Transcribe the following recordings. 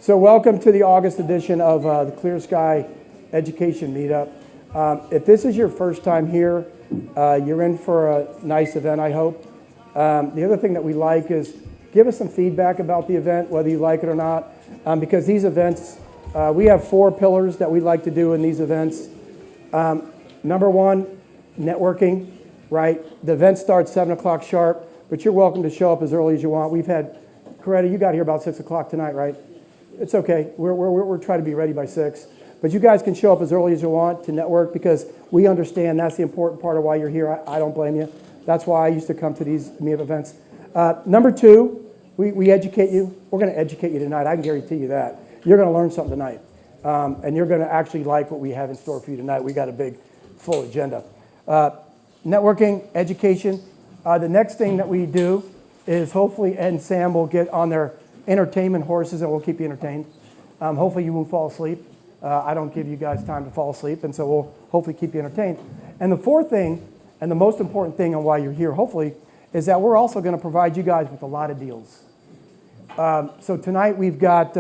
So welcome to the August edition of the Clear Sky Education Meetup. If this is your first time here, you're in for a nice event, I hope. The other thing that we like is give us some feedback about the event, whether you like it or not, because these events, we have 4 pillars that we like to do in these events. Number 1, networking, right? The event starts 7 o'clock sharp, but you're welcome to show up as early as you want. We've had, Coretta, you got here about 6 o'clock tonight, right? It's okay. We're trying to be ready by 6. But you guys can show up as early as you want to network because we understand that's the important part of why you're here. I don't blame you. That's why I used to come to these meetup events. Number 2, we educate you. We're going to educate you tonight. I can guarantee you that. You're going to learn something tonight. And you're going to actually like what we have in store for you tonight. We got a big, full agenda. Networking, education. The next thing that we do is hopefully Ed and Sam will get on their entertainment horses and we'll keep you entertained. Hopefully you won't fall asleep. I don't give you guys time to fall asleep, and so we'll hopefully keep you entertained. And the 4th thing, and the most important thing on why you're here, hopefully, is that we're also going to provide you guys with a lot of deals. So tonight we've got,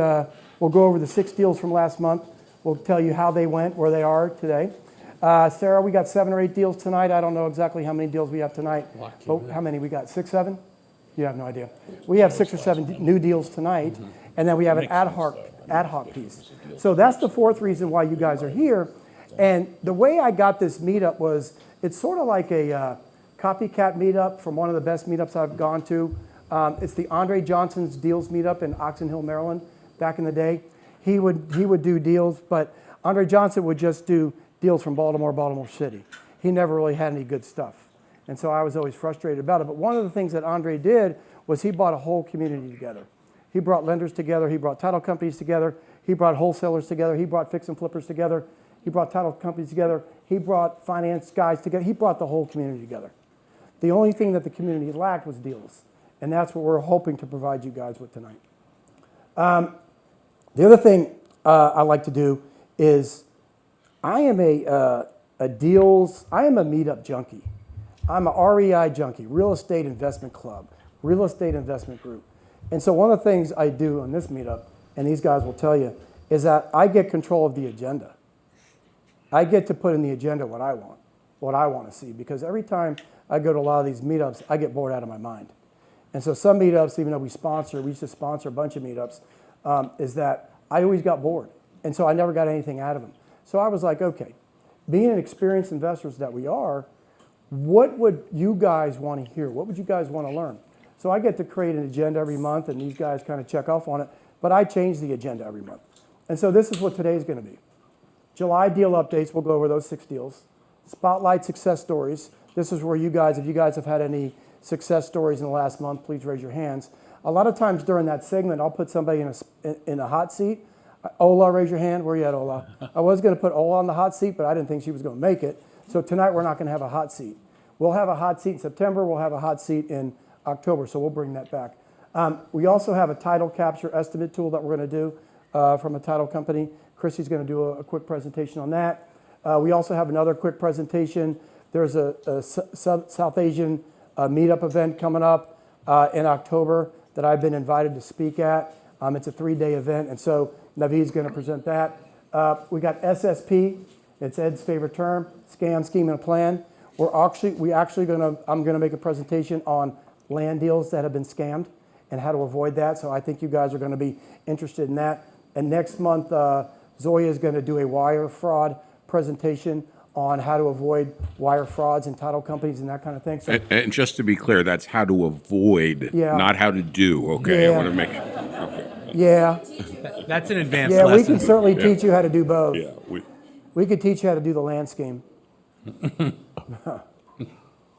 we'll go over the 6 deals from last month. We'll tell you how they went, where they are today. Sarah, we got 7 or 8 deals tonight. I don't know exactly how many deals we have tonight. But how many we got? 6, 7? You have no idea. We have 6 or 7 new deals tonight, and then we have an ad hoc piece. So that's the 4th reason why you guys are here. And the way I got this meetup was, it's sort of like a copycat meetup from one of the best meetups I've gone to. It's the Andre Johnson's Deals Meetup in Oxon Hill, Maryland, back in the day. He would do deals, but Andre Johnson would just do deals from Baltimore City. He never really had any good stuff. And so I was always frustrated about it. But one of the things that Andre did was he brought a whole community together. He brought lenders together. He brought title companies together. He brought wholesalers together. He brought fix and flippers together. He brought title companies together. He brought finance guys together. He brought the whole community together. The only thing that the community lacked was deals. And that's what we're hoping to provide you guys with tonight. The other thing I like to do is I am a meetup junkie. I'm a REI junkie, Real Estate Investment Club, Real Estate Investment Group. And so one of the things I do on this meetup, and these guys will tell you, is that I get control of the agenda. I get to put in the agenda what I want to see, because every time I go to a lot of these meetups, I get bored out of my mind. And so some meetups, even though we used to sponsor a bunch of meetups, is that I always got bored. And so I never got anything out of them. So I was like, okay, being an experienced investors that we are, what would you guys want to hear? What would you guys want to learn? So I get to create an agenda every month, and these guys kind of check off on it, but I change the agenda every month. And so this is what today's going to be. July deal updates, we'll go over those 6 deals. Spotlight success stories. This is where you guys, if you guys have had any success stories in the last month, please raise your hands. A lot of times during that segment, I'll put somebody in a hot seat. Ola, raise your hand. Where are you at, Ola? I was going to put Ola on the hot seat, but I didn't think she was going to make it. So tonight we're not going to have a hot seat. We'll have a hot seat in September. We'll have a hot seat in October, so we'll bring that back. We also have a title capture estimate tool that we're going to do from a title company. Chrissy's going to do a quick presentation on that. We also have another quick presentation. There's a South Asian meetup event coming up in October that I've been invited to speak at. It's a 3-day event, and so Naveed's going to present that. We got SSP. It's Ed's favorite term, scam, scheme, and plan. I'm going to make a presentation on land deals that have been scammed and how to avoid that. So I think you guys are going to be interested in that. And next month, Zoya is going to do a wire fraud presentation on how to avoid wire frauds in title companies and that kind of thing. So, and just to be clear, that's how to avoid, not how to do. Okay, yeah. I want to make. Okay. Yeah. That's an advanced lesson. Yeah, we can certainly teach you how to do both. Yeah, we could teach you how to do the land scheme. We'll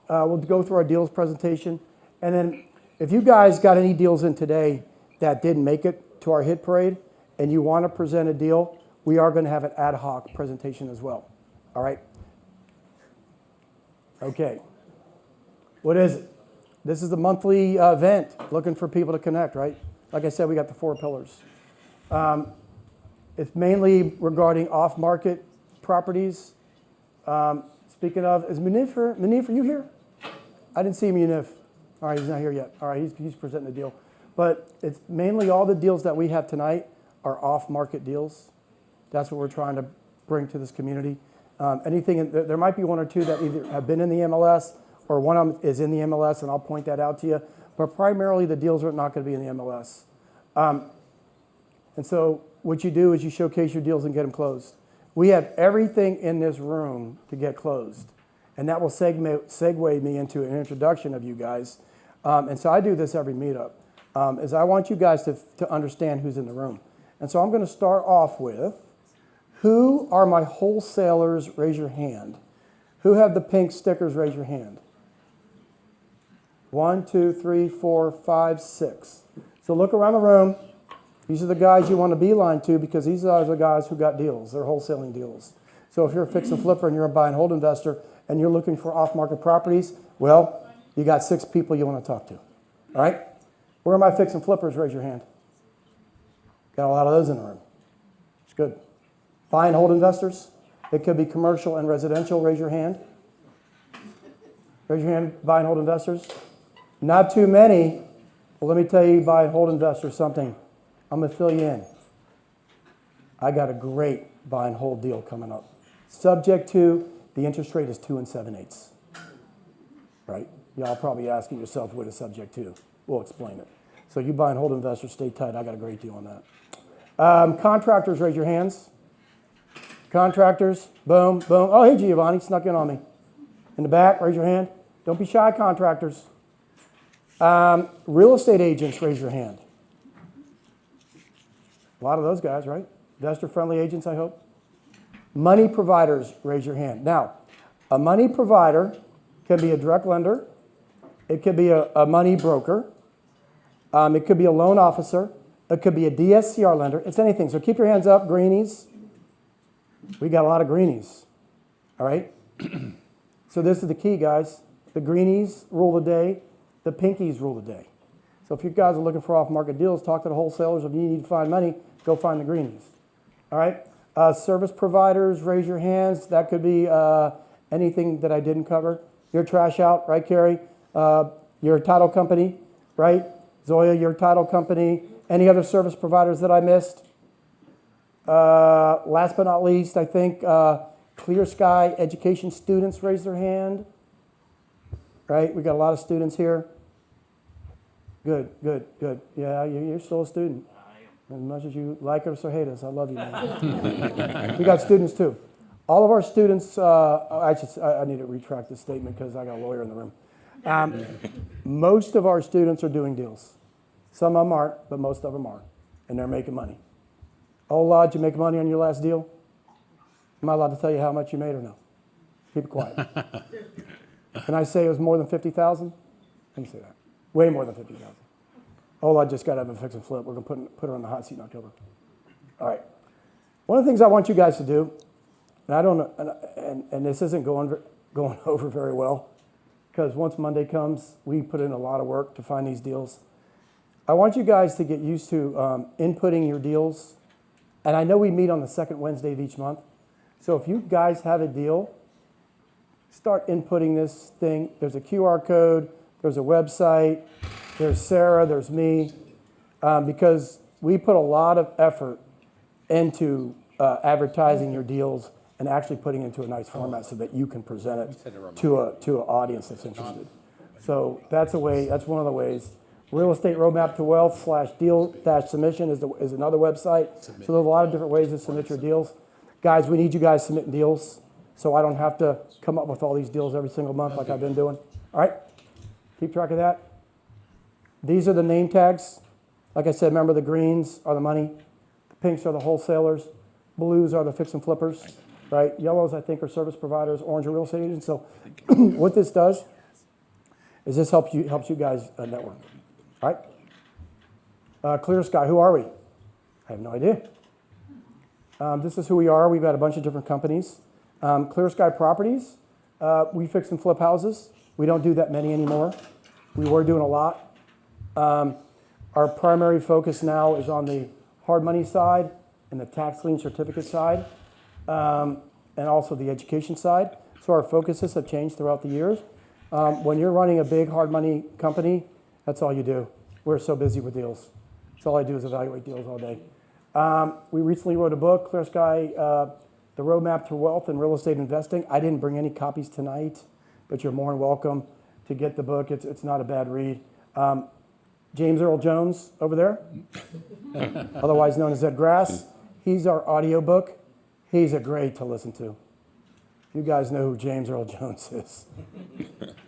go through our deals presentation. And then if you guys got any deals in today that didn't make it to our hit parade and you want to present a deal, we are going to have an ad hoc presentation as well. All right? Okay. What is it? This is the monthly event, looking for people to connect, right? Like I said, we got the 4 pillars. It's mainly regarding off-market properties. Speaking of, is Munif, are you here? I didn't see Munif. All right, he's not here yet. All right, he's presenting the deal. But it's mainly all the deals that we have tonight are off-market deals. That's what we're trying to bring to this community. There might be one or two that either have been in the MLS or one of them is in the MLS, and I'll point that out to you. But primarily, the deals are not going to be in the MLS. And so what you do is you showcase your deals and get them closed. We have everything in this room to get closed. And that will segue me into an introduction of you guys. And so I do this every meetup, is I want you guys to understand who's in the room. And so I'm going to start off with, who are my wholesalers? Raise your hand. Who have the pink stickers? Raise your hand. 1, 2, 3, 4, 5, 6. So look around the room. These are the guys you want to beeline to because these are the guys who got deals. They're wholesaling deals. So if you're a fix and flipper and you're a buy and hold investor and you're looking for off-market properties, well, you got 6 people you want to talk to. All right? Where are my fix and flippers? Raise your hand. Got a lot of those in the room. It's good. Buy and hold investors. It could be commercial and residential. Raise your hand. Raise your hand, buy and hold investors. Not too many. Well, let me tell you, buy and hold investors, something. I'm going to fill you in. I got a great buy and hold deal coming up. Subject to, the interest rate is 2 7/8. Right? Y'all probably asking yourself, what is subject to? We'll explain it. So you buy and hold investors, stay tight. I got a great deal on that. Contractors, raise your hands. Contractors, boom, boom. Oh, hey, Giovanni, snuck in on me. In the back, raise your hand. Don't be shy, contractors. Real estate agents, raise your hand. A lot of those guys, right? Investor-friendly agents, I hope. Money providers, raise your hand. Now, a money provider can be a direct lender. It could be a money broker. It could be a loan officer. It could be a DSCR lender. It's anything. So keep your hands up, greenies. We got a lot of greenies. All right? So this is the key, guys. The greenies rule the day. The pinkies rule the day. So if you guys are looking for off-market deals, talk to the wholesalers. If you need to find money, go find the greenies. All right? Service providers, raise your hands. That could be anything that I didn't cover. Your trash out, right, Carrie? Your title company, right? Zoya, your title company. Any other service providers that I missed? Last but not least, I think Clear Sky education students raise their hand. Right? We got a lot of students here. Good, good, good. Yeah, you're still a student. As much as you like us or hate us, I love you, man. We got students too. All of our students, I need to retract this statement because I got a lawyer in the room. Most of our students are doing deals. Some of them aren't, but most of them are. And they're making money. Oh, did you make money on your last deal? Am I allowed to tell you how much you made or no? Keep it quiet. Can I say it was more than 50,000? I can say that. Way more than 50,000. Oh, I just got to have a fix and flip. We're going to put her on the hot seat in October. All right. One of the things I want you guys to do, and I don't know, and this isn't going over very well, because once Monday comes, we put in a lot of work to find these deals. I want you guys to get used to inputting your deals. And I know we meet on the second Wednesday of each month. So if you guys have a deal, start inputting this thing. There's a QR code. There's a website. There's Sarah. There's me. Because we put a lot of effort into advertising your deals and actually putting it into a nice format so that you can present it to an audience that's interested. So that's a way. That's one of the ways. Real Estate Roadmap to Wealth /deal-submission is another website. So there's a lot of different ways to submit your deals. Guys, we need you guys submitting deals so I don't have to come up with all these deals every single month like I've been doing. All right? Keep track of that. These are the name tags. Like I said, remember the greens are the money. The pinks are the wholesalers. Blues are the fix and flippers. Right? Yellows, I think, are service providers. Orange are real estate agents. So what this does is this helps you guys network. All right? Clear Sky, who are we? I have no idea. This is who we are. We've got a bunch of different companies. Clear Sky Properties, we fix and flip houses. We don't do that many anymore. We were doing a lot. Our primary focus now is on the hard money side and the tax lien certificate side, and also the education side. So our focuses have changed throughout the years. When you're running a big hard money company, that's all you do. We're so busy with deals. So all I do is evaluate deals all day. We recently wrote a book, Clear Sky, The Roadmap to Wealth and Real Estate Investing. I didn't bring any copies tonight, but you're more than welcome to get the book. It's not a bad read. James Earl Jones over there, otherwise known as Ed Grass. He's our audiobook. He's a great to listen to. You guys know who James Earl Jones is.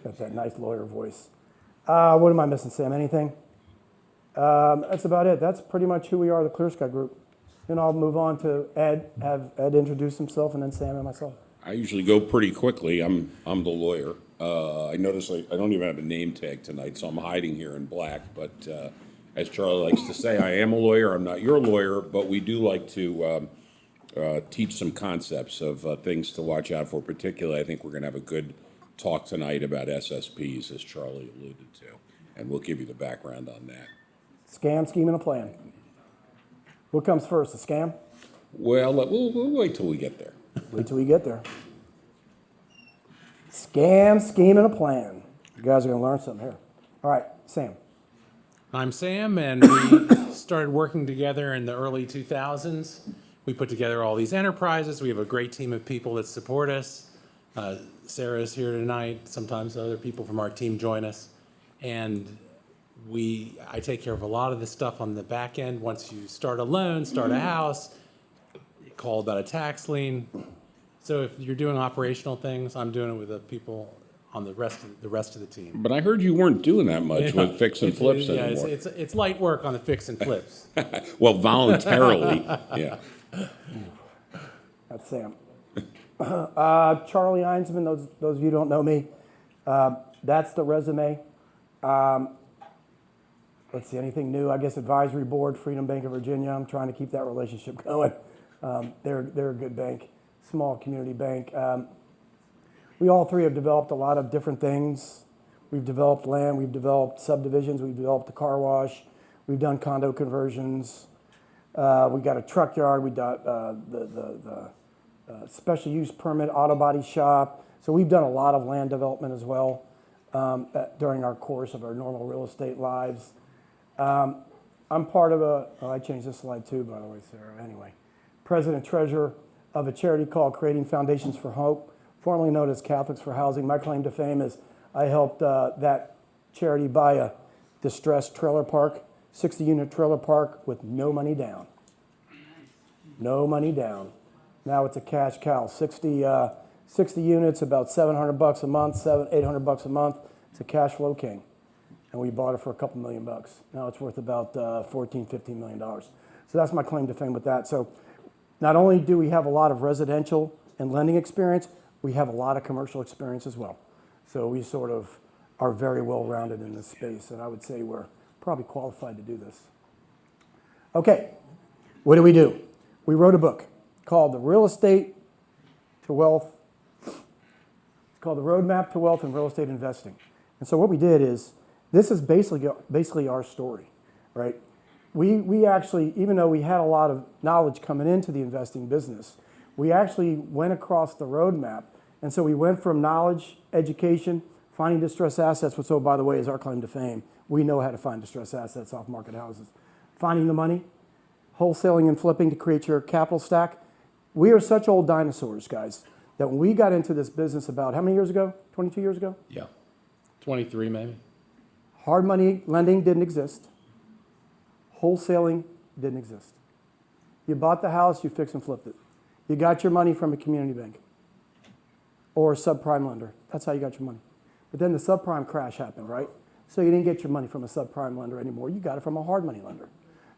Got that nice lawyer voice. What am I missing, Sam? Anything? That's about it. That's pretty much who we are, the Clear Sky Group. Then I'll move on to Ed, have Ed introduce himself, and then Sam and myself. I usually go pretty quickly. I'm the lawyer. I notice I don't even have a name tag tonight, so I'm hiding here in black. But as Charlie likes to say, I am a lawyer. I'm not your lawyer, but we do like to teach some concepts of things to watch out for. Particularly, I think we're going to have a good talk tonight about SSPs, as Charlie alluded to, and we'll give you the background on that. Scam, scheme, and a plan. What comes first, the scam? Well, we'll wait till we get there. Wait till we get there. Scam, scheme, and a plan. You guys are going to learn something here. All right, Sam. I'm Sam, and we started working together in the early 2000s. We put together all these enterprises. We have a great team of people that support us. Sarah's here tonight. Sometimes other people from our team join us. And I take care of a lot of the stuff on the back end. Once you start a loan, start a house, call about a tax lien. So if you're doing operational things, I'm doing it with the people on the rest of the team. But I heard you weren't doing that much with fix and flips anymore. It's light work on the fix and flips. Well, voluntarily, yeah. That's Sam. Charlie Einsman, those of you who don't know me, that's the resume. Let's see, anything new? I guess advisory board, Freedom Bank of Virginia. I'm trying to keep that relationship going. They're a good bank, small community bank. We all three have developed a lot of different things. We've developed land, we've developed subdivisions, we've developed the car wash, we've done condo conversions. We got a truck yard, we got the special use permit auto body shop. So we've done a lot of land development as well during our course of our normal real estate lives. I'm part of I changed this slide too, by the way, Sarah. Anyway, president treasurer of a charity called Creating Foundations for Hope, formerly known as Catholics for Housing. My claim to fame is I helped that charity buy a distressed trailer park, 60-unit trailer park with no money down. No money down. Now it's a cash cow. 60 units, about $700 a month, $800 a month. It's a cash flow king. And we bought it for a couple $1 million. Now it's worth about $14-15 million. So that's my claim to fame with that. So not only do we have a lot of residential and lending experience, we have a lot of commercial experience as well. So we sort of are very well-rounded in this space, and I would say we're probably qualified to do this. Okay, what do? We wrote a book called The Real Estate to Wealth. It's called The Roadmap to Wealth and Real Estate Investing. And so what we did is, this is basically our story, right? We actually, even though we had a lot of knowledge coming into the investing business, we actually went across the roadmap. And so we went from knowledge, education, finding distressed assets, which, oh, by the way, is our claim to fame. We know how to find distressed assets off market houses. Finding the money, wholesaling and flipping to create your capital stack. We are such old dinosaurs, guys, that when we got into this business about how many years ago? 22 years ago? Yeah. 23 maybe. Hard money lending didn't exist. Wholesaling didn't exist. You bought the house, you fixed and flipped it. You got your money from a community bank or a subprime lender. That's how you got your money. But then the subprime crash happened, right? So you didn't get your money from a subprime lender anymore. You got it from a hard money lender.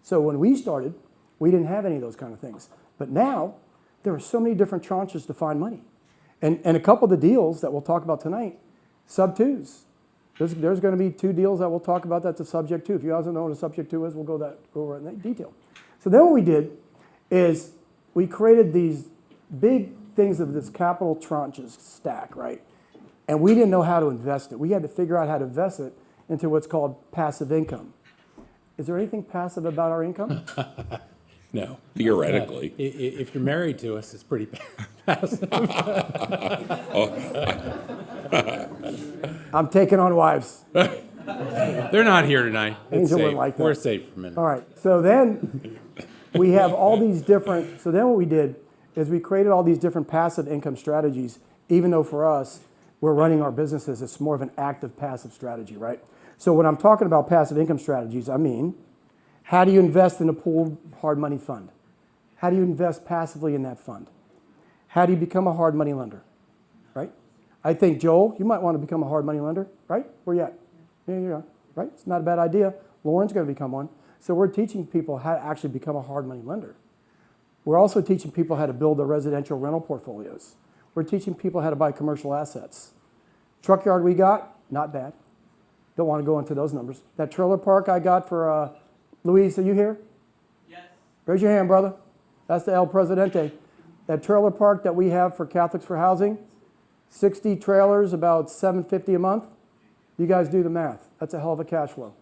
So when we started, we didn't have any of those kind of things. But now, there are so many different tranches to find money. And a couple of the deals that we'll talk about tonight, sub-twos. There's going to be 2 deals that we'll talk about that's a subject to. If you guys don't know what a subject to is, we'll go over it in detail. So then what we did is we created these big things of this capital tranches stack, right? And we didn't know how to invest it. We had to figure out how to invest it into what's called passive income. Is there anything passive about our income? No. Theoretically. If you're married to us, it's pretty passive. I'm taking on wives. They're not here tonight. Angel wouldn't like that. We're safe for a minute. All right. So then we have all these different, so then what we did is we created all these different passive income strategies, even though for us, we're running our businesses, it's more of an active passive strategy, right? So when I'm talking about passive income strategies, I mean, how do you invest in a pooled hard money fund? How do you invest passively in that fund? How do you become a hard money lender, right? I think, Joel, you might want to become a hard money lender, right? Where you at? Yeah, you are, right? It's not a bad idea. Lauren's going to become one. So we're teaching people how to actually become a hard money lender. We're also teaching people how to build their residential rental portfolios. We're teaching people how to buy commercial assets. Truck yard we got, not bad. Don't want to go into those numbers. That trailer park I got for, Luis, are you here? Yes. Raise your hand, brother. That's the El Presidente. That trailer park that we have for Catholics for Housing, 60 trailers, about $750 a month. You guys do the math. That's a hell of a cash flow.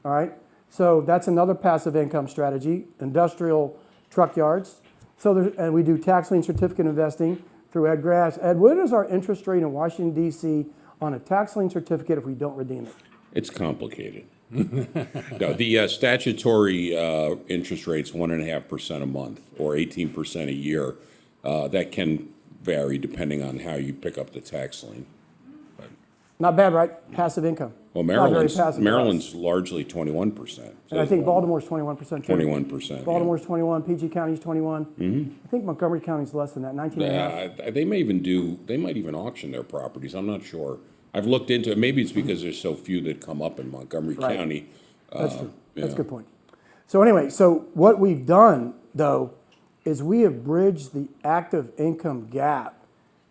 All right? So that's another passive income strategy, industrial truck yards. And we do tax lien certificate investing through Ed Grass. Ed, what is our interest rate in Washington, D.C. on a tax lien certificate if we don't redeem it? It's complicated. No, the statutory interest rate's 1.5% a month or 18% a year. That can vary depending on how you pick up the tax lien. Not bad, right? Passive income. Well, Not very passive for Maryland's us. largely 21%. And I think Baltimore's 21% too. 21%. Baltimore's 21, PG County's 21. I think Montgomery County's less than that, 19 and a half. They might even auction their properties. I'm not sure. I've looked into it. Maybe it's because there's so few that come up in Montgomery Right. County. That's true. That's a yeah. good point. So anyway, so what we've done, though, is we have bridged the active income gap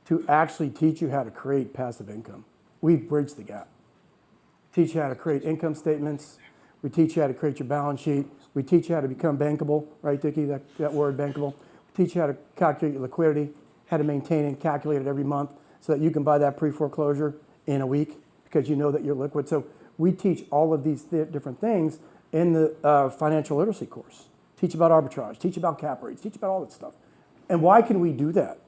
to actually teach you how to create passive income. We've bridged the gap. Teach you how to create income statements. We teach you how to create your balance sheet. We teach you how to become bankable, right, Dickie, that word, bankable. We teach you how to calculate your liquidity, how to maintain and calculate it every month so that you can buy that pre-foreclosure in a week because you know that you're liquid. So we teach all of these different things in the financial literacy course. Teach about arbitrage, teach about cap rates, teach about all that stuff. And why can we do that?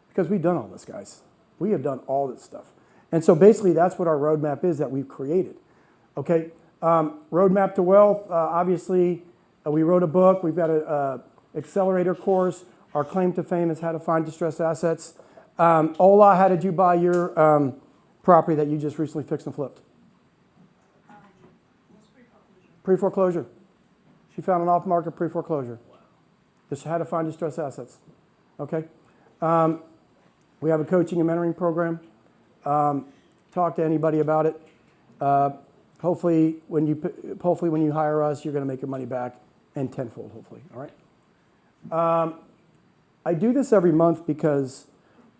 Because we've done all this, guys. We have done all this stuff. And so basically that's what our roadmap is that we've created. Okay, roadmap to wealth, obviously we wrote a book, we've got an accelerator course. Our claim to fame is how to find distressed assets. Ola, how did you buy your property that you just recently fixed and flipped? Pre-foreclosure. She found an off-market pre-foreclosure. Just how to find distressed assets. Okay. We have a coaching and mentoring program. Talk to anybody about it. Hopefully, when you hire us, you're going to make your money back and tenfold. Hopefully, all right. I do this every month because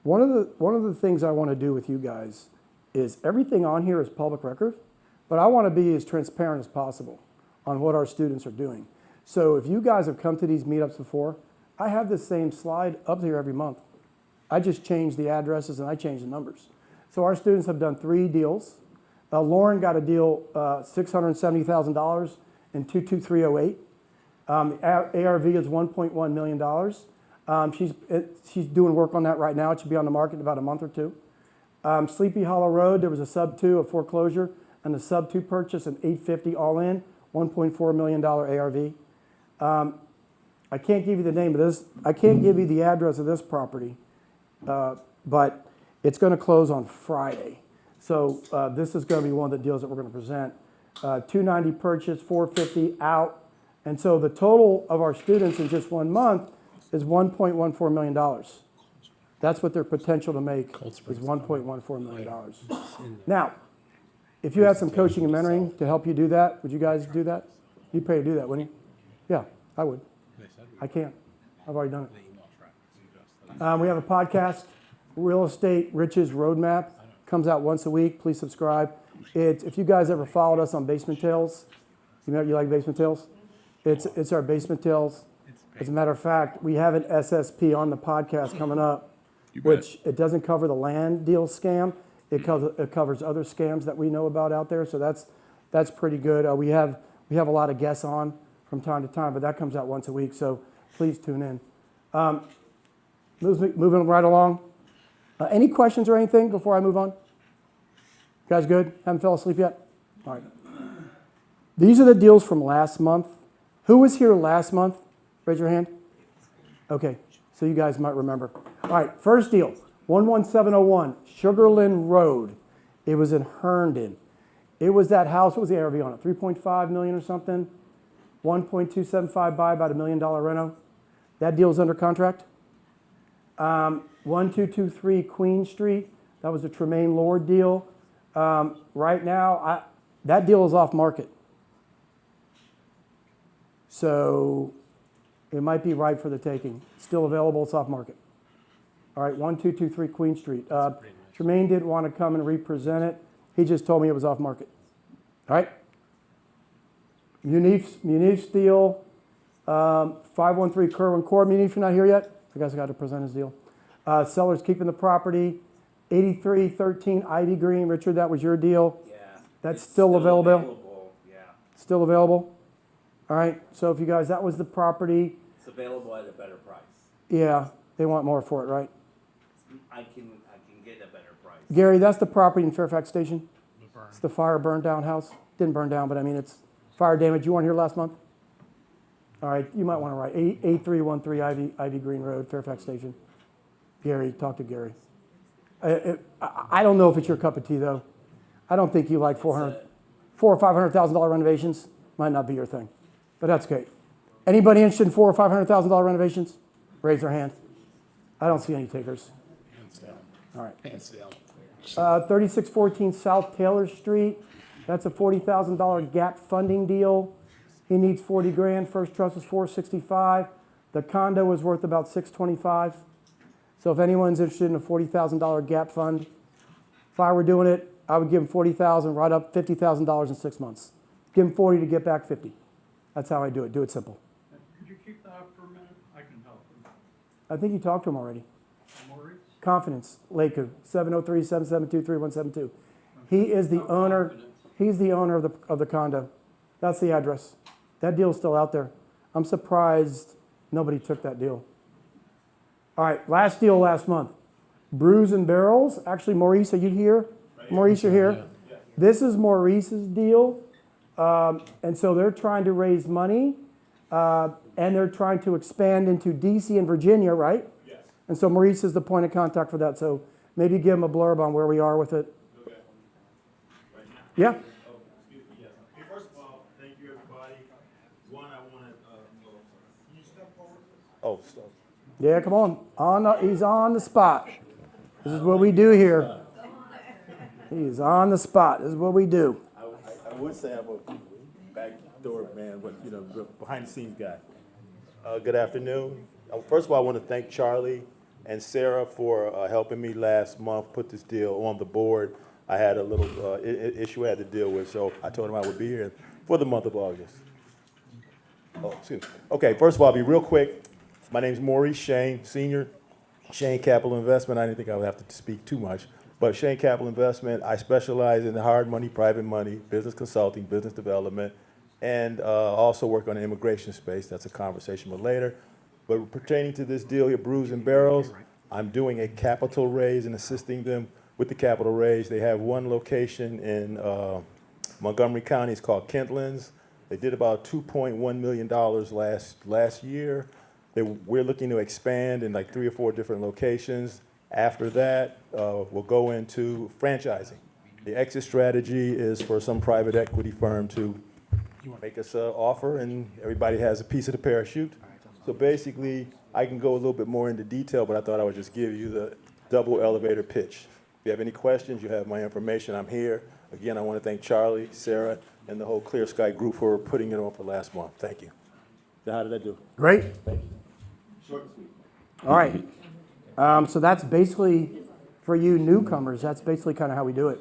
one of the things I want to do with you guys is everything on here is public record, but I want to be as transparent as possible on what our students are doing. So if you guys have come to these meetups before, I have this same slide up here every month. I just change the addresses and I change the numbers. So our students have done 3 deals. Lauren got a deal, $670,000 in 22308. ARV is $1.1 million. She's doing work on that right now. It should be on the market in about a month or two. Sleepy Hollow Road, there was a sub-2 of foreclosure and a sub-2 purchase, an $850 all in, $1.4 million ARV. I can't give you the name of this. I can't give you the address of this property, but it's going to close on Friday. So this is going to be one of the deals that we're going to present. 290 purchase, 450 out. And so the total of our students in just 1 month is $1.14 million. That's what their potential to make is $1.14 million. Now, if you had some coaching and mentoring to help you do that, would you guys do that? You'd pay to do that, wouldn't you? Yeah, I would. I can't. I've already done it. We have a podcast, Real Estate Riches Roadmap. Comes out once a week. Please subscribe. If you guys ever followed us on Basement Tales, you like Basement Tales? It's our Basement Tales. As a matter of fact, we have an SSP on the podcast coming up, which it doesn't cover the land deal scam. It covers other scams that we know about out there. So that's pretty good. We have a lot of guests on from time to time, but that comes out once a week. So please tune in. Moving right along. Any questions or anything before I move on? You guys good? Haven't fell asleep yet? All right. These are the deals from last month. Who was here last month? Raise your hand. Okay, so you guys might remember. All right, first deal, 11701 Sugarland Road. It was in Herndon. It was that house, what was the ARV on it? 3.5 million or something? 1.275 buy, about $1 million reno. That deal's under contract. 1223 Queen Street. That was a Tremaine Lord deal. Right now, that deal is off market. So it might be ripe for the taking. Still available, it's off market. All right, 1223 Queen Street. Tremaine didn't want to come and represent it. He just told me it was off market. All right. Munif's deal, 513 Kerwin Court. Munif, you're not here yet? I guess I got to present his deal. Seller's keeping the property. 8313 Ivy Green. Richard, that was your deal. Yeah. That's It's still available? Yeah. Still available? All right. So if you guys, that was the property. It's available at a better price. Yeah, they want more for it, right? I can get a better price. Gary, that's the property in Fairfax Station. It's the fire burned down house. Didn't burn down, but I mean, it's fire damage. You weren't here last month? All right, you might want to write 8313 Ivy Green Road, Fairfax Station. Gary, talk to Gary. I don't know if it's your cup of tea, though. I don't think you like $400,000 or $500,000 renovations. Might not be your thing, but that's okay. Anybody interested in $400,000 or $500,000 renovations? Raise their hand. I don't see any takers. All right. 3614 South Taylor Street. That's a $40,000 gap funding deal. He needs 40 grand. First trust is 465. The condo is worth about 625. So if anyone's interested in a $40,000 gap fund, if I were doing it, I would give him 40,000, right up $50,000 in 6 months. Give him 40 to get back 50. That's how I do it. Do it simple. Could you keep that up for a minute? I can help him. I think you talked to him already. Maurice? Confidence, Laku, 703-772-3172. He is the owner. He's the owner of the condo. That's the address. That deal's still out there. I'm surprised nobody took that deal. All right, last deal last month. Brews and Barrels. Actually, Maurice, are you here? Maurice, you're here. This is Maurice's deal. And so they're trying to raise money, and they're trying to expand into DC and Virginia, right? Yes. And so Maurice is the point of contact for that. So maybe give him a blurb on where we are with it. Okay. Right now? Yeah. Oh, excuse me, yes. Okay, first of all, thank you, everybody. One, I want to, can you step forward? Oh, stop. Yeah, come on. He's on the spot. This is what we do here. He's on the spot. This is what we do. I would say I'm a backdoor man, but, you know, behind the scenes guy. Good afternoon. First of all, I want to thank Charlie and Sarah for helping me last month put this deal on the board. I had a little issue I had to deal with, so I told them I would be here for the month of August. Oh, excuse me. Okay, first of all, I'll be real quick. My name's Maurice Shane, Senior, Shane Capital Investment. I didn't think I would have to speak too much, but Shane Capital Investment, I specialize in the hard money, private money, business consulting, business development, and also work on the immigration space. That's a conversation for later. But pertaining to this deal here, Brews and Barrels, I'm doing a capital raise and assisting them with the capital raise. They have one location in Montgomery County. It's called Kentlands. They did about $2.1 million last year. We're looking to expand in like 3 or 4 different locations. After that, we'll go into franchising. The exit strategy is for some private equity firm to make us an offer, and everybody has a piece of the parachute. So basically, I can go a little bit more into detail, but I thought I would just give you the double elevator pitch. If you have any questions, you have my information. I'm here. Again, I want to thank Charlie, Sarah, and the whole Clear Sky group for putting it on for last month. Thank you. So how did I do? Great. Thank you. Short and sweet. All right. So that's basically, for you newcomers, that's basically kind of how we do it.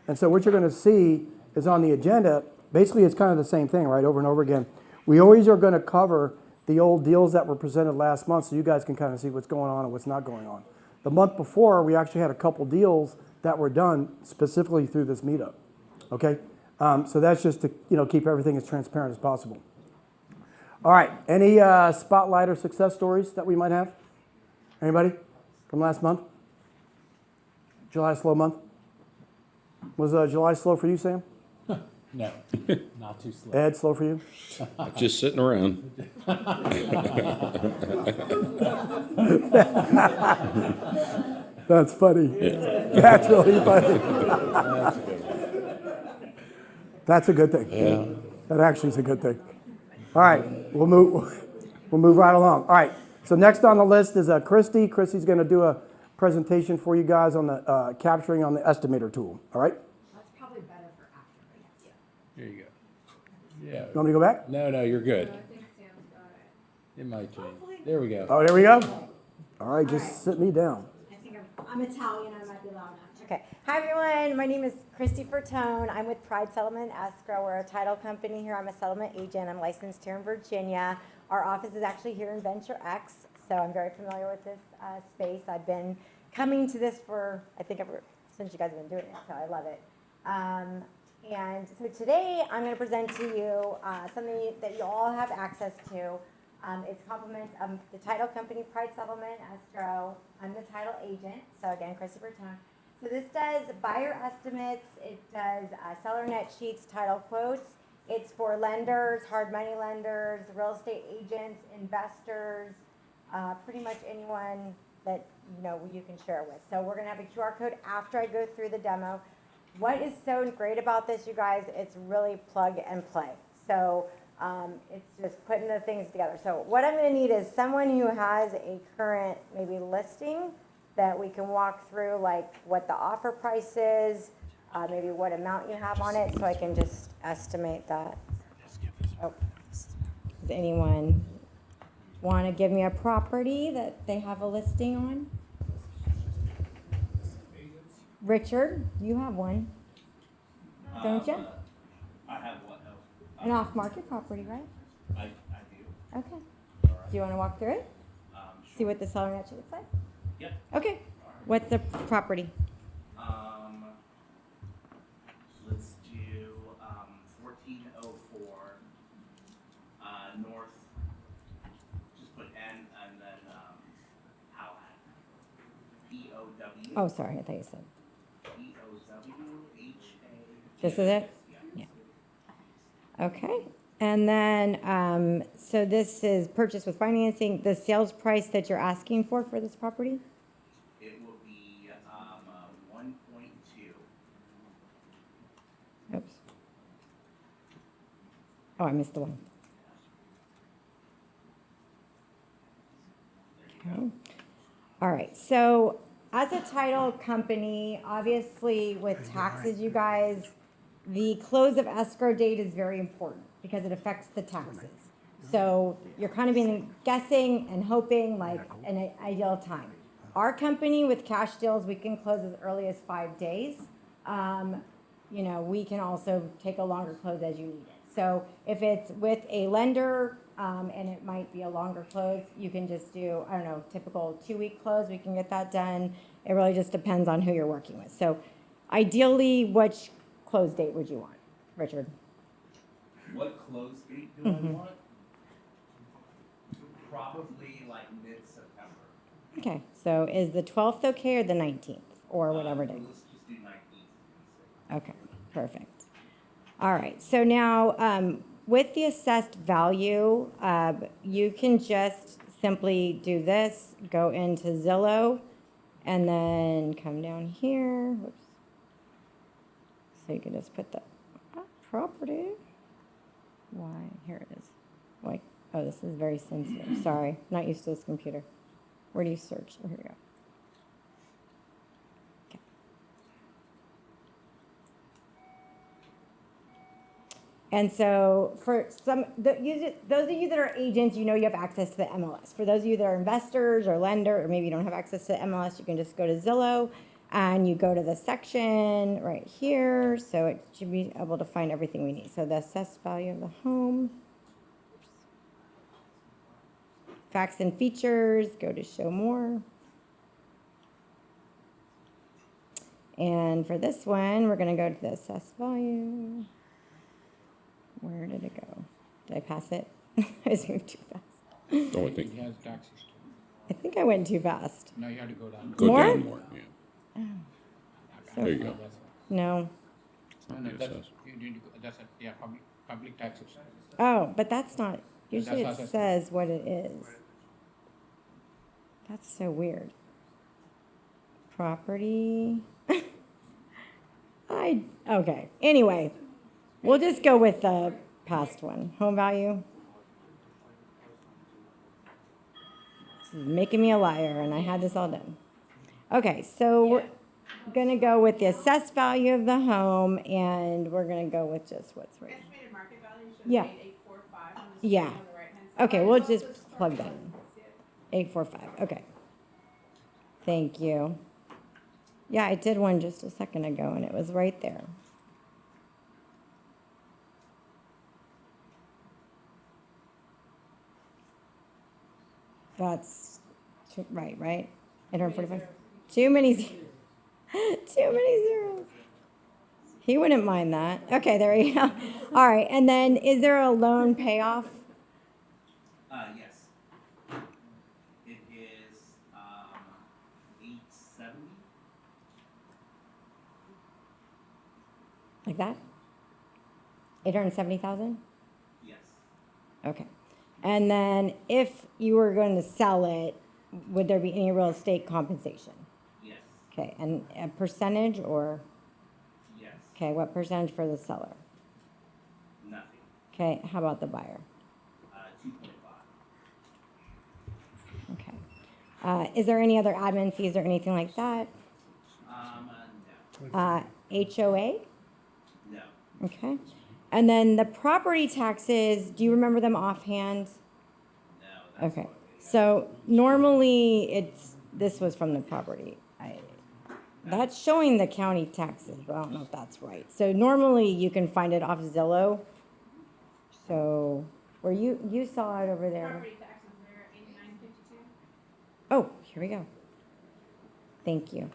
And so what you're going to see is on the agenda, basically it's kind of the same thing, right, over and over again. We always are going to cover the old deals that were presented last month so you guys can kind of see what's going on and what's not going on. The month before, we actually had a couple deals that were done specifically through this meetup, okay? So that's just to keep everything as transparent as possible. All right, any spotlight or success stories that we might have? Anybody from last month? July slow month? Was July slow for you, Sam? No, not too slow. Ed, slow for you? Just sitting around. That's funny. That's really funny. That's a good thing. Yeah. That actually is a good thing. All right, we'll move right along. All right, so next on the list is Christy. Christy's going to do a presentation for you guys on the capturing on the estimator tool. All right? That's probably better for after, but yes. Here you go. Yeah. You want me to go back? No, you're good. I think Sam's got it. It might change. There we go. Oh, there we go. All right, just sit me down. I think I'm Italian, I might be loud enough. Okay. Hi, everyone. My name is Christy Fertone. I'm with Pride Settlement Escrow. We're a title company here. I'm a settlement agent. I'm licensed here in Virginia. Our office is actually here in Venture X, so I'm very familiar with this space. I've been coming to this for, I think, since you guys have been doing it, so I love it. And so today I'm going to present to you something that you all have access to. It's compliments of the title company, Pride Settlement Escrow. I'm the title agent, so again, Christopher Tone. So this does buyer estimates, it does seller net sheets, title quotes. It's for lenders, hard money lenders, real estate agents, investors, pretty much anyone that you can share with. So we're gonna have a QR code after I go through the demo. What is so great about this, you guys, it's really plug and play. So it's just putting the things together. So what I'm gonna need is someone who has a current maybe listing that we can walk through, like what the offer price is, maybe what amount you have on it, so I can just estimate that. Oh, does anyone want to give me a property that they have a listing on? Richard, you have one, don't you? I have one else. An off-market property, right? I do. Okay. Do you want to walk through it? See what the seller net sheet looks like? Yep. Okay. What's the property? Let's do 1404 north. Just put N and then Howard. EOW. Oh, sorry, I thought you said. EOWHA. This is it? Yeah. Okay. And then, so this is purchase with financing. The sales price that you're asking for this property? It will be 1.2. Oops. Oh, I missed the one. Okay. All right. So as a title company, obviously with taxes, you guys, the close of escrow date is very important because it affects the taxes. So you're kind of been guessing and hoping like an ideal time. Our company with cash deals, we can close as early as 5 days. We can also take a longer close as you need it. So if it's with a lender and it might be a longer close, you can just do, I don't know, typical 2-week close. We can get that done. It really just depends on who you're working with. So ideally, which close date would you want, Richard? What close date do I want? Probably like mid-September. Okay, so is the 12th okay or the 19th or whatever day? Let's just do 19th. Okay, perfect. All right, so now with the assessed value, you can just simply do this, go into Zillow, and then come down here. Whoops. So you can just put the property. Why? Here it is. Wait. Oh, this is very sensitive. Sorry, not used to this computer. Where do you search? Oh, here we go. Okay. And so for those of you that are agents, you have access to the MLS. For those of you that are investors or lender, or maybe you don't have access to MLS, you can just go to Zillow and you go to the section right here. So it should be able to find everything we need. So the assessed value of the home. Facts and features, go to show more. And for this one, we're going to go to the assessed value. Where did it go? Did I pass it? I just moved too fast. Don't think. He has taxes. I think I went too fast. Now you had to go down. Go More? down more. Yeah. So, There you go. no. No, Yes, that's, yes. you need to, that's, yeah, public taxes. Oh, but that's not, usually That's it not- says what it is. That's so weird. Property. Okay, anyway, we'll just go with the past one. Home value. This is making me a liar, and I had this all done. Okay, so we're gonna go with the assessed value of the home, and we're gonna go with just what's right. Estimated market value shows Yeah. 8845 on the screen Yeah. on the right-hand side. Okay, we'll It's also just plug that in. starting to see it. 845, okay. Thank you. Yeah, I did one just a second ago, and it was right there. That's right? 845. Too many zeros. Too many zeros. He wouldn't mind that. Okay, there you go. All right, and then is there a loan payoff? Yes. It is, 870. Like that? 870,000? Yes. Okay. And then if you were going to sell it, would there be any real estate compensation? Yes. Okay, and a percentage or, Yes. okay, what percentage for the seller? Nothing. Okay, how about the buyer? 2.5. Okay. Is there any other admin fees or anything like that? No. HOA? No. Okay. And then the property taxes, do you remember them offhand? No. That's Okay. what they- So normally this was from the property. That's showing the county taxes, but I don't know if that's right. So normally you can find it off Zillow. So where you saw it over there. Property taxes are 8952. Oh, here we go. Thank you.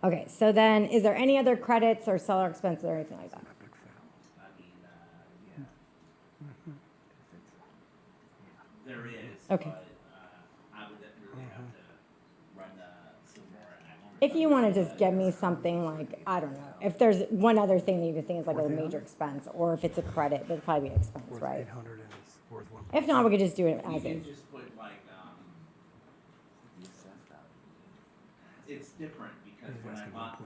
Okay, so then is there any other credits or seller expenses or anything like that? I mean, yeah. There is. Okay. But, I would really have to run some more. If you want to just give me something like, I don't know, if there's one other thing that you think is like a major expense, or if it's a credit, it'd probably be an expense, right? 800 and it's worth 1. If not, we could just do it You as can is. just put like, it's different because when I bought, the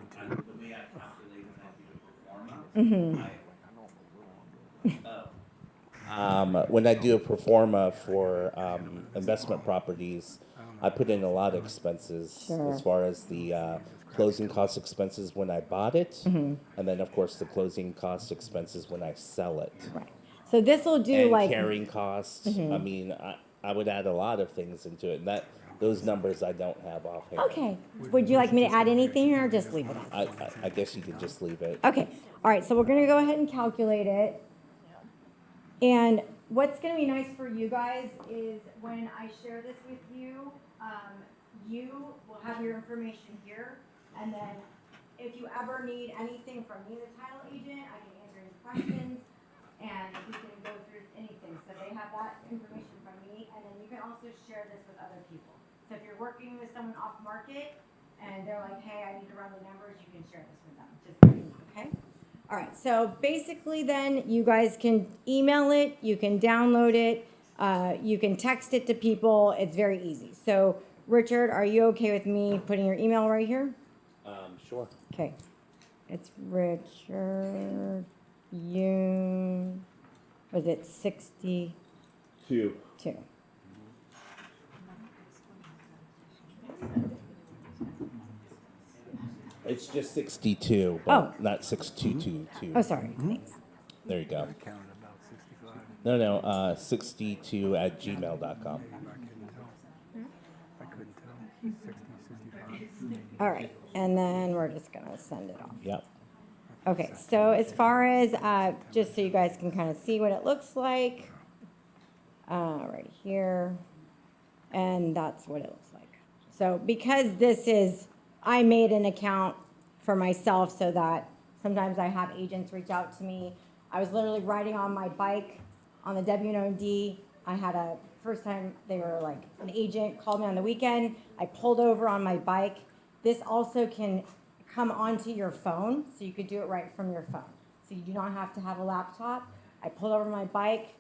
way I calculate when I do the performance, When I do a pro forma for investment properties, I put in a lot of expenses Sure. as far as the closing cost expenses when I bought it, and then of course the closing cost expenses when I sell it, Right. So this will do and like, carrying costs. I mean, I would add a lot of things into it, and those numbers I don't have offhand. okay. Would you like me to add anything or just leave it as? I guess you could just leave it. Okay, all right, so we're gonna go ahead and calculate it. And what's gonna be nice for you guys is when I share this with you, you will have your information here. And then if you ever need anything from me, the title agent, I can answer any questions and we can go through anything. So they have that information from me, and then you can also share this with other people. So if you're working with someone off market and they're like, hey, I need to run the numbers, you can share this with them, just let me know, okay? All right, so basically then you guys can email it, you can download it, you can text it to people, it's very easy. So Richard, are you okay with me putting your email right here? Sure. Okay, it's Richard Yoon, was it 62? It's just 62, but Oh. not 6222. Oh, sorry, thanks. There you go. Counted about 65. No, 62 at gmail.com. I couldn't tell. 60, 65. All right, and then we're just gonna send it off. Yep. Okay, so as far as, just so you guys can kind of see what it looks like, right here, and that's what it looks like. So because this is, I made an account for myself so that sometimes I have agents reach out to me. I was literally riding on my bike on the WNOD I had a first time they were like an agent called me on the weekend. I pulled over on my bike. This also can come onto your phone, so you could do it right from your phone. So you do not have to have a laptop. I pulled over my bike,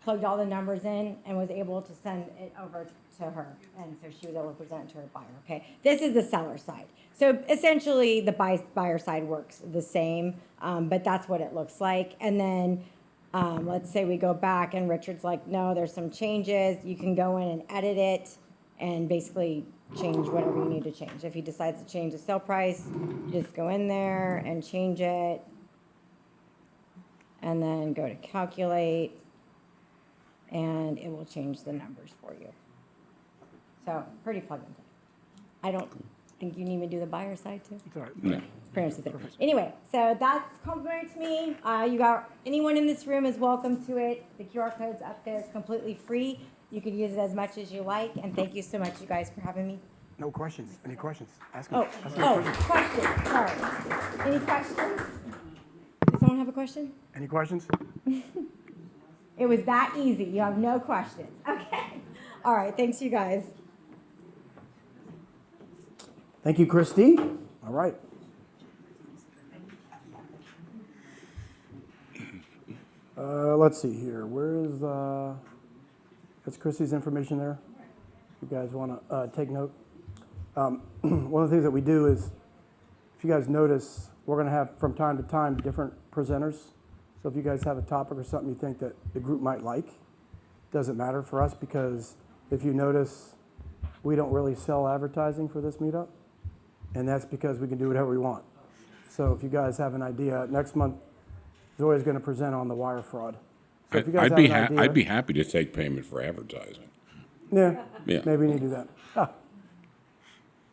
plugged all the numbers in, and was able to send it over to her. And so she was able to present it to her buyer. Okay, this is the seller side. So essentially, the buyer side works the same, but that's what it looks like. And then let's say we go back and Richard's like, no, there's some changes. You can go in and edit it and basically change whatever you need to change. If he decides to change the sale price, you just go in there and change it. And then go to calculate. And it will change the numbers for you. So pretty plug and play. I don't think you need me to do the buyer side too. No. Pretty much the same. Anyway, so that's complimentary to me. You got anyone in this room is welcome to it. The QR code's up there. It's completely free. You can use it as much as you like. And thank you so much, you guys, for having me. No questions. Any questions? Ask me. Question. Sorry. Any questions? Does someone have a question? Any questions? It was that easy. You have no questions. Okay. All right. Thanks, you guys. Thank you, Christy. All right. Let's see here. That's Christy's information there. You guys want to take note? One of the things that we do is, if you guys notice, we're going to have from time to time different presenters. So if you guys have a topic or something you think that the group might like, doesn't matter for us, because if you notice, we don't really sell advertising for this meetup, and that's because we can do whatever we want. So if you guys have an idea, next month, Zoya's going to present on the wire fraud. So if you guys I'd be happy to take payment for advertising. Yeah, Yeah. maybe we need to do that. Ah.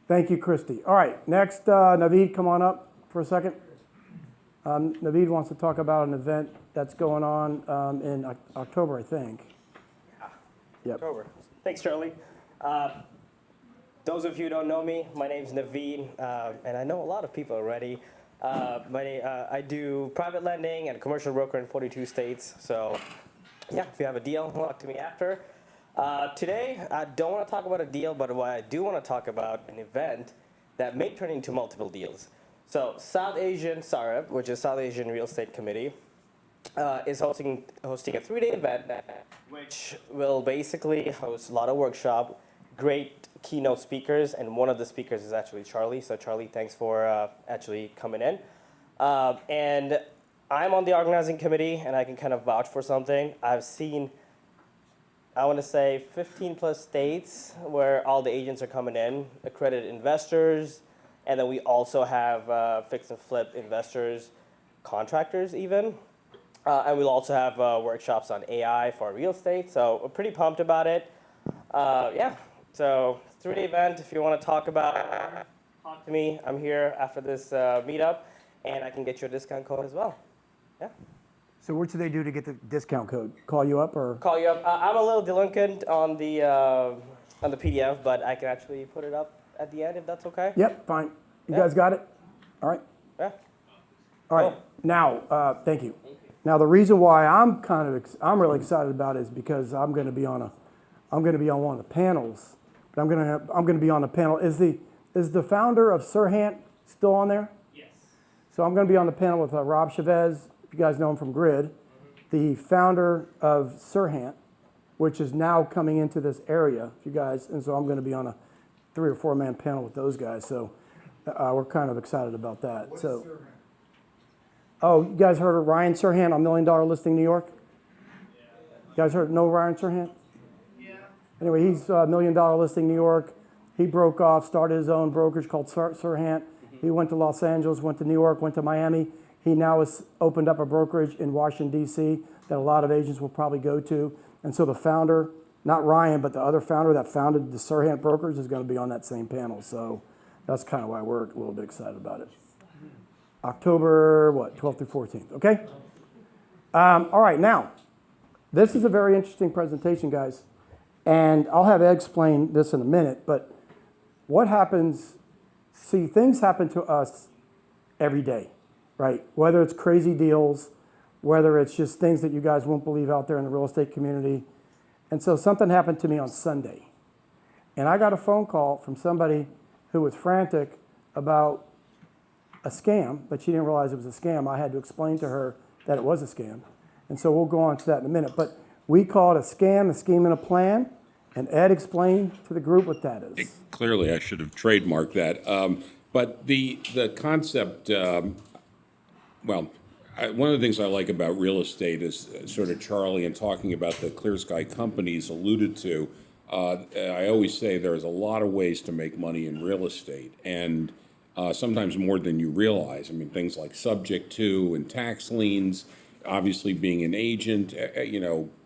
Thank you, Christy. All right, next, Naveed, come on up for a second. Naveed wants to talk about an event that's going on in October, I think. Yep. October. Thanks, Charlie. Those of you who don't know me, my name's Naveed, and I know a lot of people already. I do private lending and commercial broker in 42 states. So, yeah, if you have a deal, talk to me after. Today, I don't want to talk about a deal, but what I do want to talk about an event that may turn into multiple deals. So, South Asian SAREP, which is South Asian Real Estate Committee, is hosting a 3-day event, which will basically host a lot of workshop, great keynote speakers, and one of the speakers is actually Charlie. So Charlie, thanks for actually coming in. And I'm on the organizing committee, and I can kind of vouch for something. I've seen, I want to say, 15 plus states where all the agents are coming in, accredited investors, and then we also have fix and flip investors, contractors even. And we'll also have workshops on AI for real estate. So we're pretty pumped about it. Yeah, so 3-day event. If you want to talk to me. I'm here after this meetup, and I can get you a discount code as well. Yeah. So what should they do to get the discount code? Call you up or? Call you up. I'm a little delinquent on the PDF, but I can actually put it up at the end if that's okay. Yep, fine. You guys got it? All right. Yeah. All right. Now, thank you. Now the reason why I'm really excited about it is because I'm going to be on one of the panels. But I'm going to be on the panel. Is the founder of Sirhant still on there? Yes. So I'm going to be on the panel with Rob Chavez, if you guys know him from Grid, the founder of Sirhant, which is now coming into this area, if you guys, and so I'm going to be on a 3 or 4 man panel with those guys. So we're kind of excited about that. What is Sirhant? Oh, you guys heard of Ryan Sirhant on $1 Million Listing New York? Yeah. You guys know Ryan Sirhant? Yeah. Anyway, he's $1 Million Listing New York. He broke off, started his own brokerage called Sirhant. Mm-hmm. He went to Los Angeles, went to New York, went to Miami. He now has opened up a brokerage in Washington, D.C. that a lot of agents will probably go to. And so the founder, not Ryan, but the other founder that founded the Sirhant brokerage is going to be on that same panel. So that's kind of why we're a little bit excited about it. October, 12th through 14th, okay? All right, now, this is a very interesting presentation, guys. And I'll have Ed explain this in a minute, but what happens, things happen to us every day, right? Whether it's crazy deals, whether it's just things that you guys won't believe out there in the real estate community. And so something happened to me on Sunday. And I got a phone call from somebody who was frantic about a scam, but she didn't realize it was a scam. I had to explain to her that it was a scam. And so we'll go on to that in a minute. But we call it a scam, a scheme, and a plan. And Ed explained to the group what that is. Clearly, I should have trademarked that. But the concept, well, one of the things I like about real estate is sort of Charlie and talking about the Clear Sky companies alluded to. I always say there's a lot of ways to make money in real estate, and sometimes more than you realize. I mean, things like subject to and tax liens, obviously being an agent,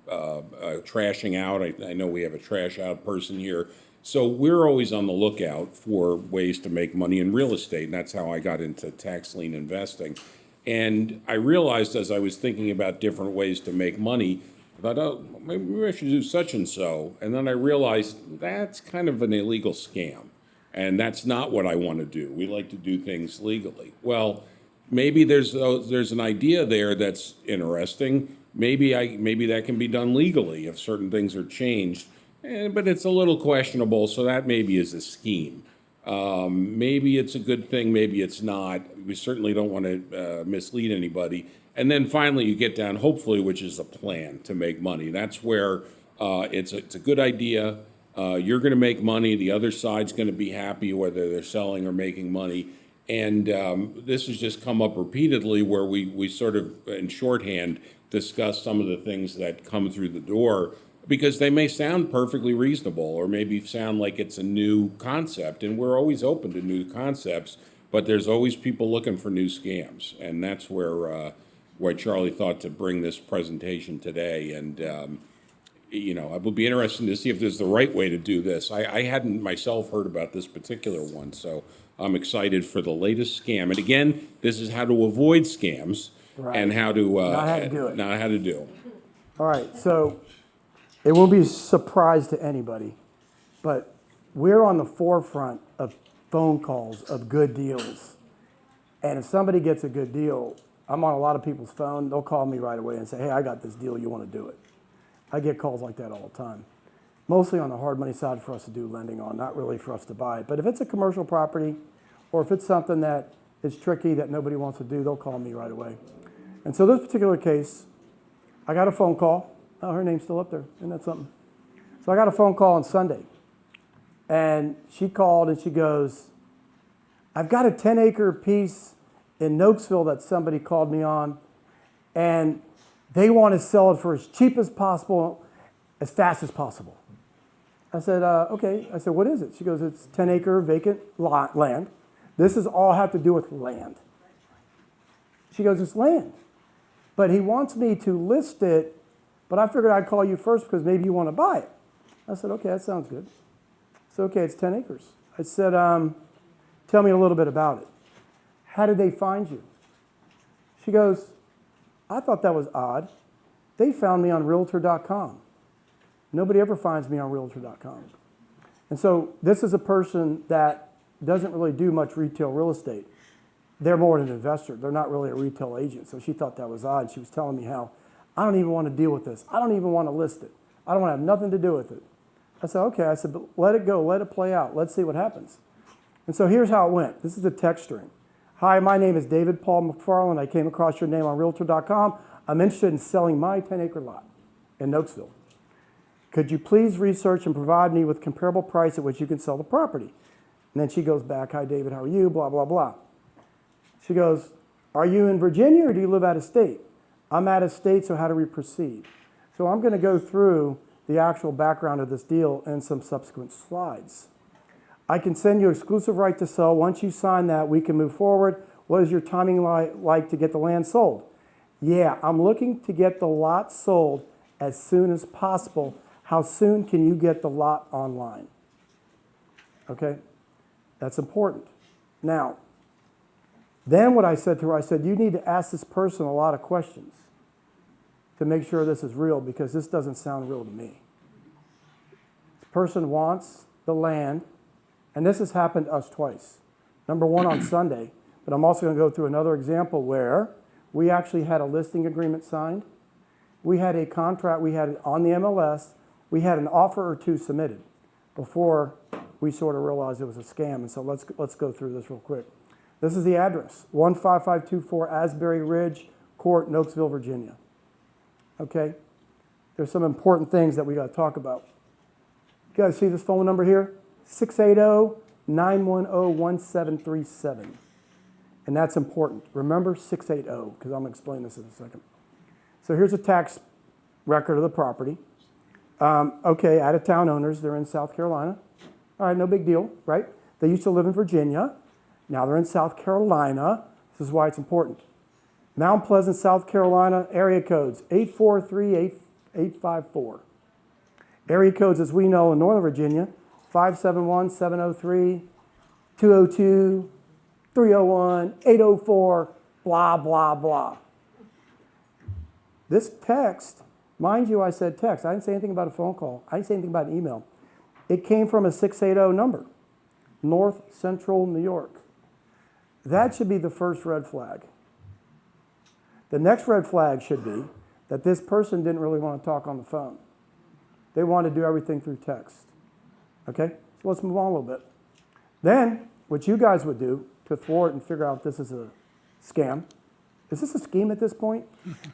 trashing out. I know we have a trash out person here. So we're always on the lookout for ways to make money in real estate, and that's how I got into tax lien investing. And I realized as I was thinking about different ways to make money, I thought, oh, maybe I should do such and so. And then I realized that's kind of an illegal scam. And that's not what I want to do. We like to do things legally. Well, maybe there's an idea there that's interesting. Maybe that can be done legally if certain things are changed. But it's a little questionable, so that maybe is a scheme. Maybe it's a good thing, maybe it's not. We certainly don't want to mislead anybody. And then finally, you get down, hopefully, which is a plan to make money. That's where it's a good idea. You're going to make money. The other side's going to be happy, whether they're selling or making money. And this has just come up repeatedly where we sort of, in shorthand, discuss some of the things that come through the door because they may sound perfectly reasonable or maybe sound like it's a new concept. And we're always open to new concepts, but there's always people looking for new scams. And that's where Charlie thought to bring this presentation today. And, it would be interesting to see if there's the right way to do this. I hadn't myself heard about this particular one, so I'm excited for the latest scam. And again, this is how to avoid scams and how to Not how to do it. Not how to do them. All right, so it won't be a surprise to anybody, but we're on the forefront of phone calls of good deals. And if somebody gets a good deal, I'm on a lot of people's phone, they'll call me right away and say, hey, I got this deal, you want to do it? I get calls like that all the time. Mostly on the hard money side for us to do lending on, not really for us to buy. But if it's a commercial property, or if it's something that is tricky that nobody wants to do, they'll call me right away. And so this particular case, I got a phone call. Oh, her name's still up there. Isn't that something? So I got a phone call on Sunday. And she called and she goes, I've got a 10-acre piece in Nokesville that somebody called me on, and they want to sell it for as cheap as possible, as fast as possible. I said, okay. I said, what is it? She goes, it's 10-acre vacant land. This is all have to do with land. She goes, it's land. But he wants me to list it, but I figured I'd call you first because maybe you want to buy it. I said, okay, that sounds good. So, okay, it's 10 acres. I said, tell me a little bit about it. How did they find you? She goes, I thought that was odd. They found me on Realtor.com. Nobody ever finds me on Realtor.com. And so this is a person that doesn't really do much retail real estate. They're more an investor. They're not really a retail agent. So she thought that was odd. She was telling me how, I don't even want to deal with this. I don't even want to list it. I don't want to have nothing to do with it. I said, okay. I said, but let it go. Let it play out. Let's see what happens. And so here's how it went. This is a text string. Hi, my name is David Paul McFarland. I came across your name on Realtor.com. I'm interested in selling my 10-acre lot in Nokesville. Could you please research and provide me with comparable price at which you can sell the property? And then she goes back, hi, David, how are you? Blah, blah, blah. She goes, are you in Virginia or do you live out of state? I'm out of state, so how do we proceed? So I'm going to go through the actual background of this deal in some subsequent slides. I can send you exclusive right to sell. Once you sign that, we can move forward. What is your timing like to get the land sold? Yeah, I'm looking to get the lot sold as soon as possible. How soon can you get the lot online? Okay, that's important. Now, then what I said to her, I said, you need to ask this person a lot of questions to make sure this is real because this doesn't sound real to me. This person wants the land. And this has happened to us twice. Number one on Sunday, but I'm also going to go through another example where we actually had a listing agreement signed. We had a contract, we had it on the MLS, we had an offer or two submitted before we sort of realized it was a scam. And so let's go through this real quick. This is the address, 15524 Asbury Ridge Court, Nokesville, Virginia. Okay? There's some important things that we got to talk about. You guys see this phone number here? 680-910-1737. And that's important. Remember 680, because I'm going to explain this in a second. So here's a tax record of the property. Okay, out-of-town owners, they're in South Carolina. All right, no big deal, right? They used to live in Virginia. Now they're in South Carolina. This is why it's important. Mount Pleasant, South Carolina, area codes 843-854. Area codes, as we know, in Northern Virginia, 571, 703, 202, 301, 804, blah, blah, blah. This text, mind you, I said text. I didn't say anything about a phone call. I didn't say anything about an email. It came from a 680 number, North Central New York. That should be the first red flag. The next red flag should be that this person didn't really want to talk on the phone. They wanted to do everything through text. Okay? So let's move on a little bit. Then, what you guys would do to thwart and figure out if this is a scam, is this a scheme at this point?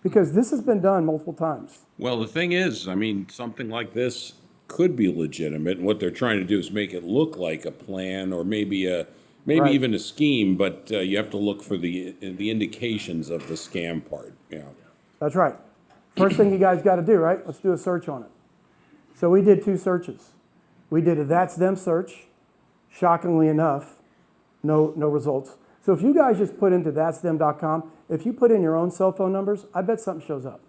Because this has been done multiple times. Well, the thing is, I mean, something like this could be legitimate, and what they're trying to do is make it look like a plan or maybe Right. even a scheme, but you have to look for the indications of the scam part. Yeah. That's right. First thing you guys got to do, right? Let's do a search on it. So we did 2 searches. We did a That's Them search. Shockingly enough, no results. So if you guys just put into that'sthem.com, if you put in your own cell phone numbers, I bet something shows up.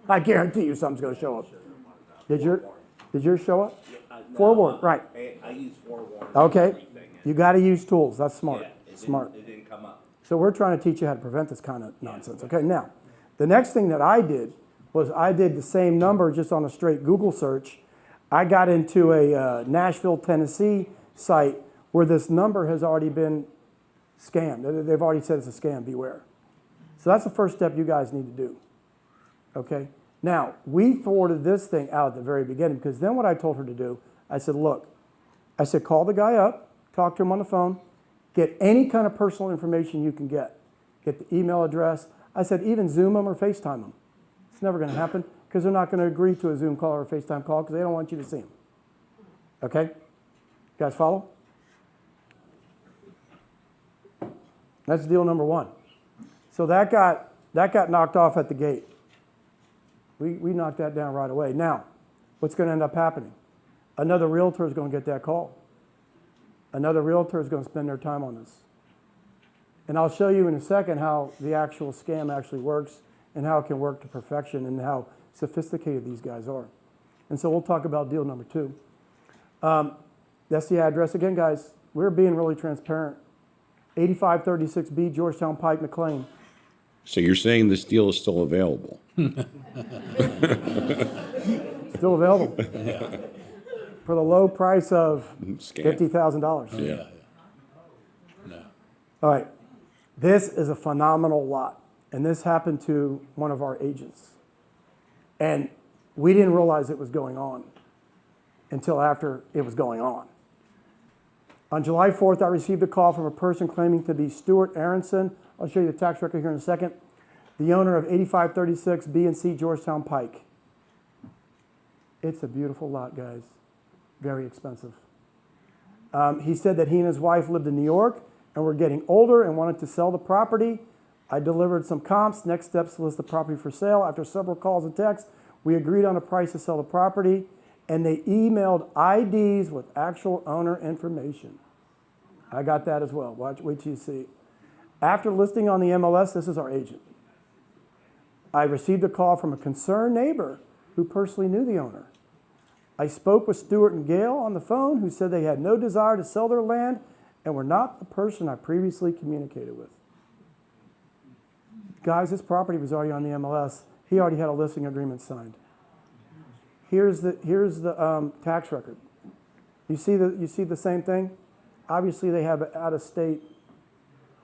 I guarantee you something's going to show up. Did yours show up? Forewarn, right. I use forewarn. Okay. You got to use tools. That's smart. Smart. It didn't come up. So we're trying to teach you how to prevent this kind of nonsense. Okay, now, the next thing that I did was I did the same number just on a straight Google search. I got into a Nashville, Tennessee site where this number has already been scammed. They've already said it's a scam, beware. So that's the first step you guys need to do. Okay? Now, we thwarted this thing out at the very beginning because then what I told her to do, I said, look, I said, call the guy up, talk to him on the phone, get any kind of personal information you can get. Get the email address. I said, even Zoom them or FaceTime them. It's never going to happen because they're not going to agree to a Zoom call or a FaceTime call because they don't want you to see them. Okay? You guys follow? That's deal number 1. So that got knocked off at the gate. We knocked that down right away. Now, what's going to end up happening? Another realtor is going to get that call. Another realtor is going to spend their time on this. And I'll show you in a second how the actual scam actually works and how it can work to perfection and how sophisticated these guys are. And so we'll talk about deal number 2. That's the address. Again, guys, we're being really transparent. 8536B, Georgetown Pike, McLean. So you're saying this deal is still available? Still available. For the low price of Scam. $50,000. Yeah. No. All right. This is a phenomenal lot. And this happened to one of our agents. And we didn't realize it was going on until after it was going on. On July 4th, I received a call from a person claiming to be Stuart Aronson. I'll show you the tax record here in a second. The owner of 8536 B and C Georgetown Pike. It's a beautiful lot, guys. Very expensive. He said that he and his wife lived in New York and were getting older and wanted to sell the property. I delivered some comps. Next steps to list the property for sale. After several calls and texts, we agreed on a price to sell the property, and they emailed IDs with actual owner information. I got that as well. Wait till you see. After listing on the MLS, this is our agent. I received a call from a concerned neighbor who personally knew the owner. I spoke with Stuart and Gail on the phone, who said they had no desire to sell their land and were not the person I previously communicated with. Guys, this property was already on the MLS. He already had a listing agreement signed. Here's the tax record. You see the same thing? Obviously, they have an out-of-state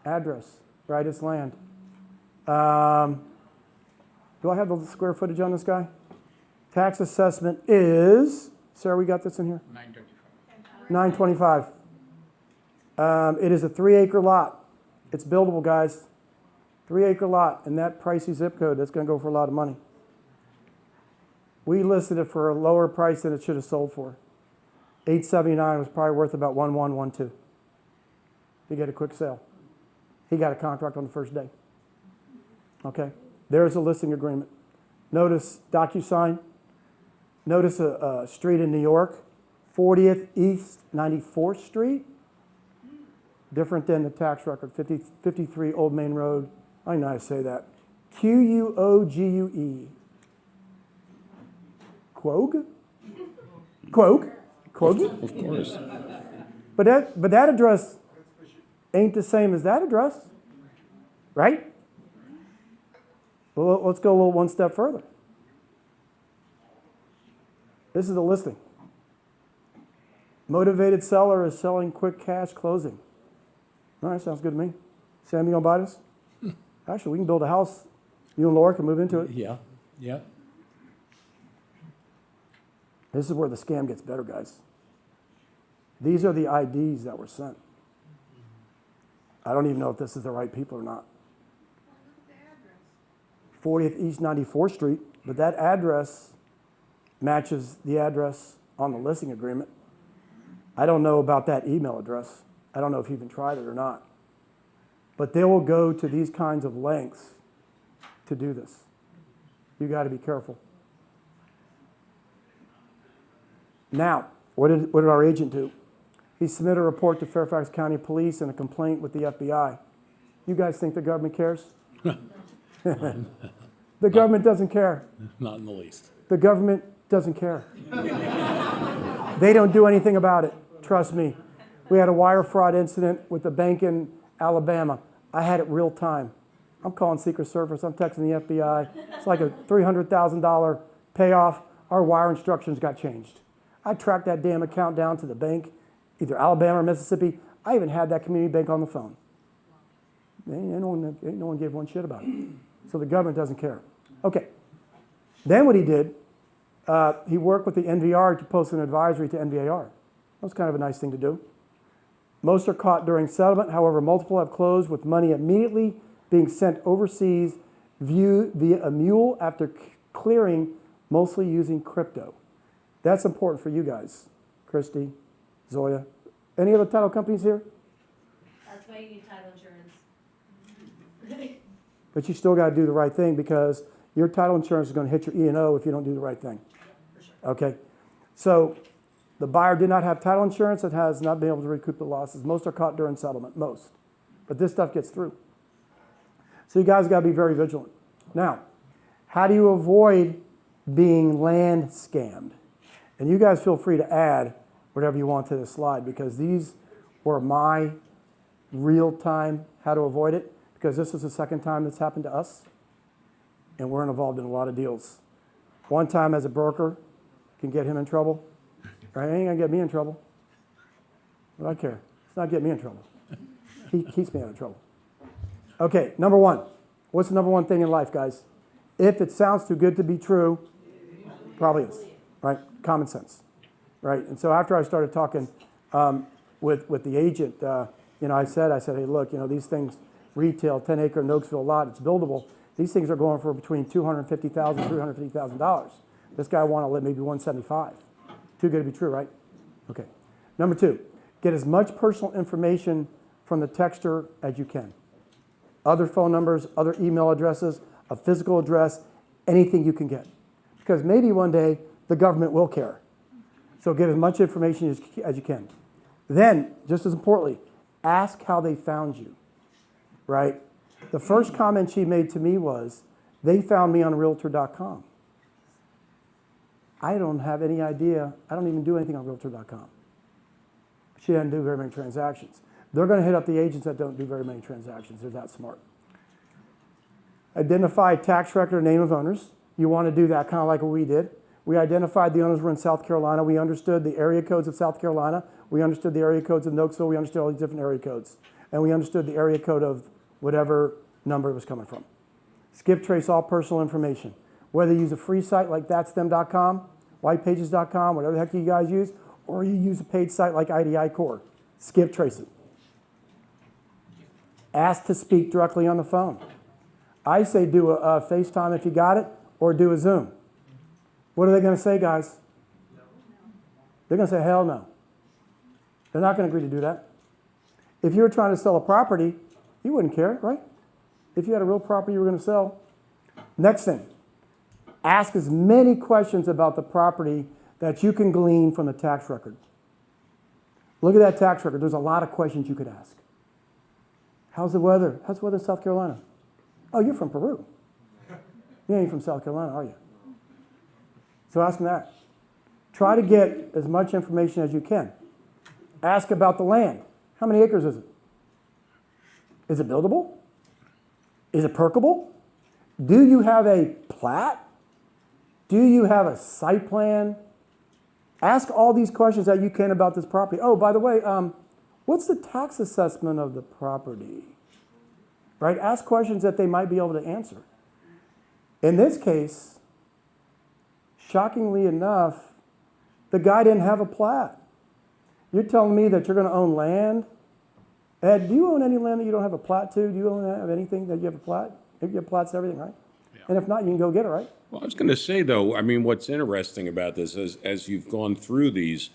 address, right? It's land. Do I have the square footage on this guy? Tax assessment is, Sarah, we got this in here? 925. $925. It is a 3-acre lot. It's buildable, guys. 3-acre lot, and that pricey zip code, that's gonna go for a lot of money. We listed it for a lower price than it should have sold for. $879 was probably worth about 1112 to get a quick sale. He got a contract on the first day. Okay, there's a listing agreement. Notice DocuSign. Notice a street in New York, 40th East 94th Street. Different than the tax record, 53 Old Main Road. I know how to say that. Quogue. Quogue? Quogue? Quogue? Of course. But that address ain't the same as that address, right? Well, let's go a little one step further. This is the listing. Motivated seller is selling quick cash closing. All right, sounds good to me. Sam, you gonna buy this? Actually, we can build a house. You and Laura can move into it. Yeah, yeah. This is where the scam gets better, guys. These are the IDs that were sent. I don't even know if this is the right people or not. 40th East 94th Street, but that address matches the address on the listing agreement. I don't know about that email address. I don't know if you even tried it or not. But they will go to these kinds of lengths to do this. You got to be careful. Now, what did our agent do? He submitted a report to Fairfax County Police and a complaint with the FBI. You guys think the government cares? The government doesn't care. Not in the least. The government doesn't care. They don't do anything about it. Trust me. We had a wire fraud incident with a bank in Alabama. I had it real time. I'm calling Secret Service. I'm texting the FBI. It's like a $300,000 payoff. Our wire instructions got changed. I tracked that damn account down to the bank, either Alabama or Mississippi. I even had that community bank on the phone. Ain't no one gave one shit about it. So the government doesn't care. Okay. Then what he did, he worked with the NVR to post an advisory to NVAR. That was kind of a nice thing to do. Most are caught during settlement. However, multiple have closed with money immediately being sent overseas via a mule after clearing, mostly using crypto. That's important for you guys. Christy, Zoya. Any other title companies here? That's why you need title insurance. But you still got to do the right thing because your title insurance is going to hit your E&O if you don't do the right thing. For sure. Okay? So the buyer did not have title insurance and has not been able to recoup the losses. Most are caught during settlement, most. But this stuff gets through. So you guys got to be very vigilant. Now, how do you avoid being land scammed? And you guys feel free to add whatever you want to this slide because these were my real-time how to avoid it because this is the second time that's happened to us and we're involved in a lot of deals. One time as a broker can get him in trouble. Right? It ain't gonna get me in trouble. What do I care? It's not getting me in trouble. He keeps me out of trouble. Okay, number one. What's the number one thing in life, guys? If it sounds too good to be true, probably is, right? Common sense, right? And so after I started talking with the agent, I said, hey, look, these things retail, 10-acre Noakesville lot, it's buildable. These things are going for between $250,000, $350,000. This guy wanted maybe $175,000. Too good to be true, right? Okay. Number two, get as much personal information from the texter as you can. Other phone numbers, other email addresses, a physical address, anything you can get. Because maybe one day the government will care. So get as much information as you can. Then, just as importantly, ask how they found you, right? The first comment she made to me was, they found me on Realtor.com. I don't have any idea. I don't even do anything on Realtor.com. She doesn't do very many transactions. They're going to hit up the agents that don't do very many transactions. They're that smart. Identify tax record or name of owners. You want to do that kind of like what we did. We identified the owners were in South Carolina. We understood the area codes of South Carolina. We understood the area codes of Noakesville. We understood all these different area codes. And we understood the area code of whatever number it was coming from. Skip trace all personal information. Whether you use a free site like thatstem.com, whitepages.com, whatever the heck you guys use, or you use a paid site like IDI Core, skip trace it. Ask to speak directly on the phone. I say do a FaceTime if you got it, or do a Zoom. What are they going to say, guys? They're going to say, hell no. They're not going to agree to do that. If you were trying to sell a property, you wouldn't care, right? If you had a real property you were going to sell. Next thing, ask as many questions about the property that you can glean from the tax record. Look at that tax record. There's a lot of questions you could ask. How's the weather? How's the weather in South Carolina? Oh, you're from Peru. You ain't from South Carolina, are you? So ask them that. Try to get as much information as you can. Ask about the land. How many acres is it? Is it buildable? Is it perkable? Do you have a plat? Do you have a site plan? Ask all these questions that you can about this property. Oh, by the way, what's the tax assessment of the property? Right? Ask questions that they might be able to answer. In this case, shockingly enough, the guy didn't have a plat. You're telling me that you're going to own land? Ed, do you own any land that you don't have a plat to? Do you own anything that you have a plat? You have plats to everything, right? Yeah. And if not, you can go get it, right? Well, I was going to say, though, I mean, what's interesting about this is as you've gone through these,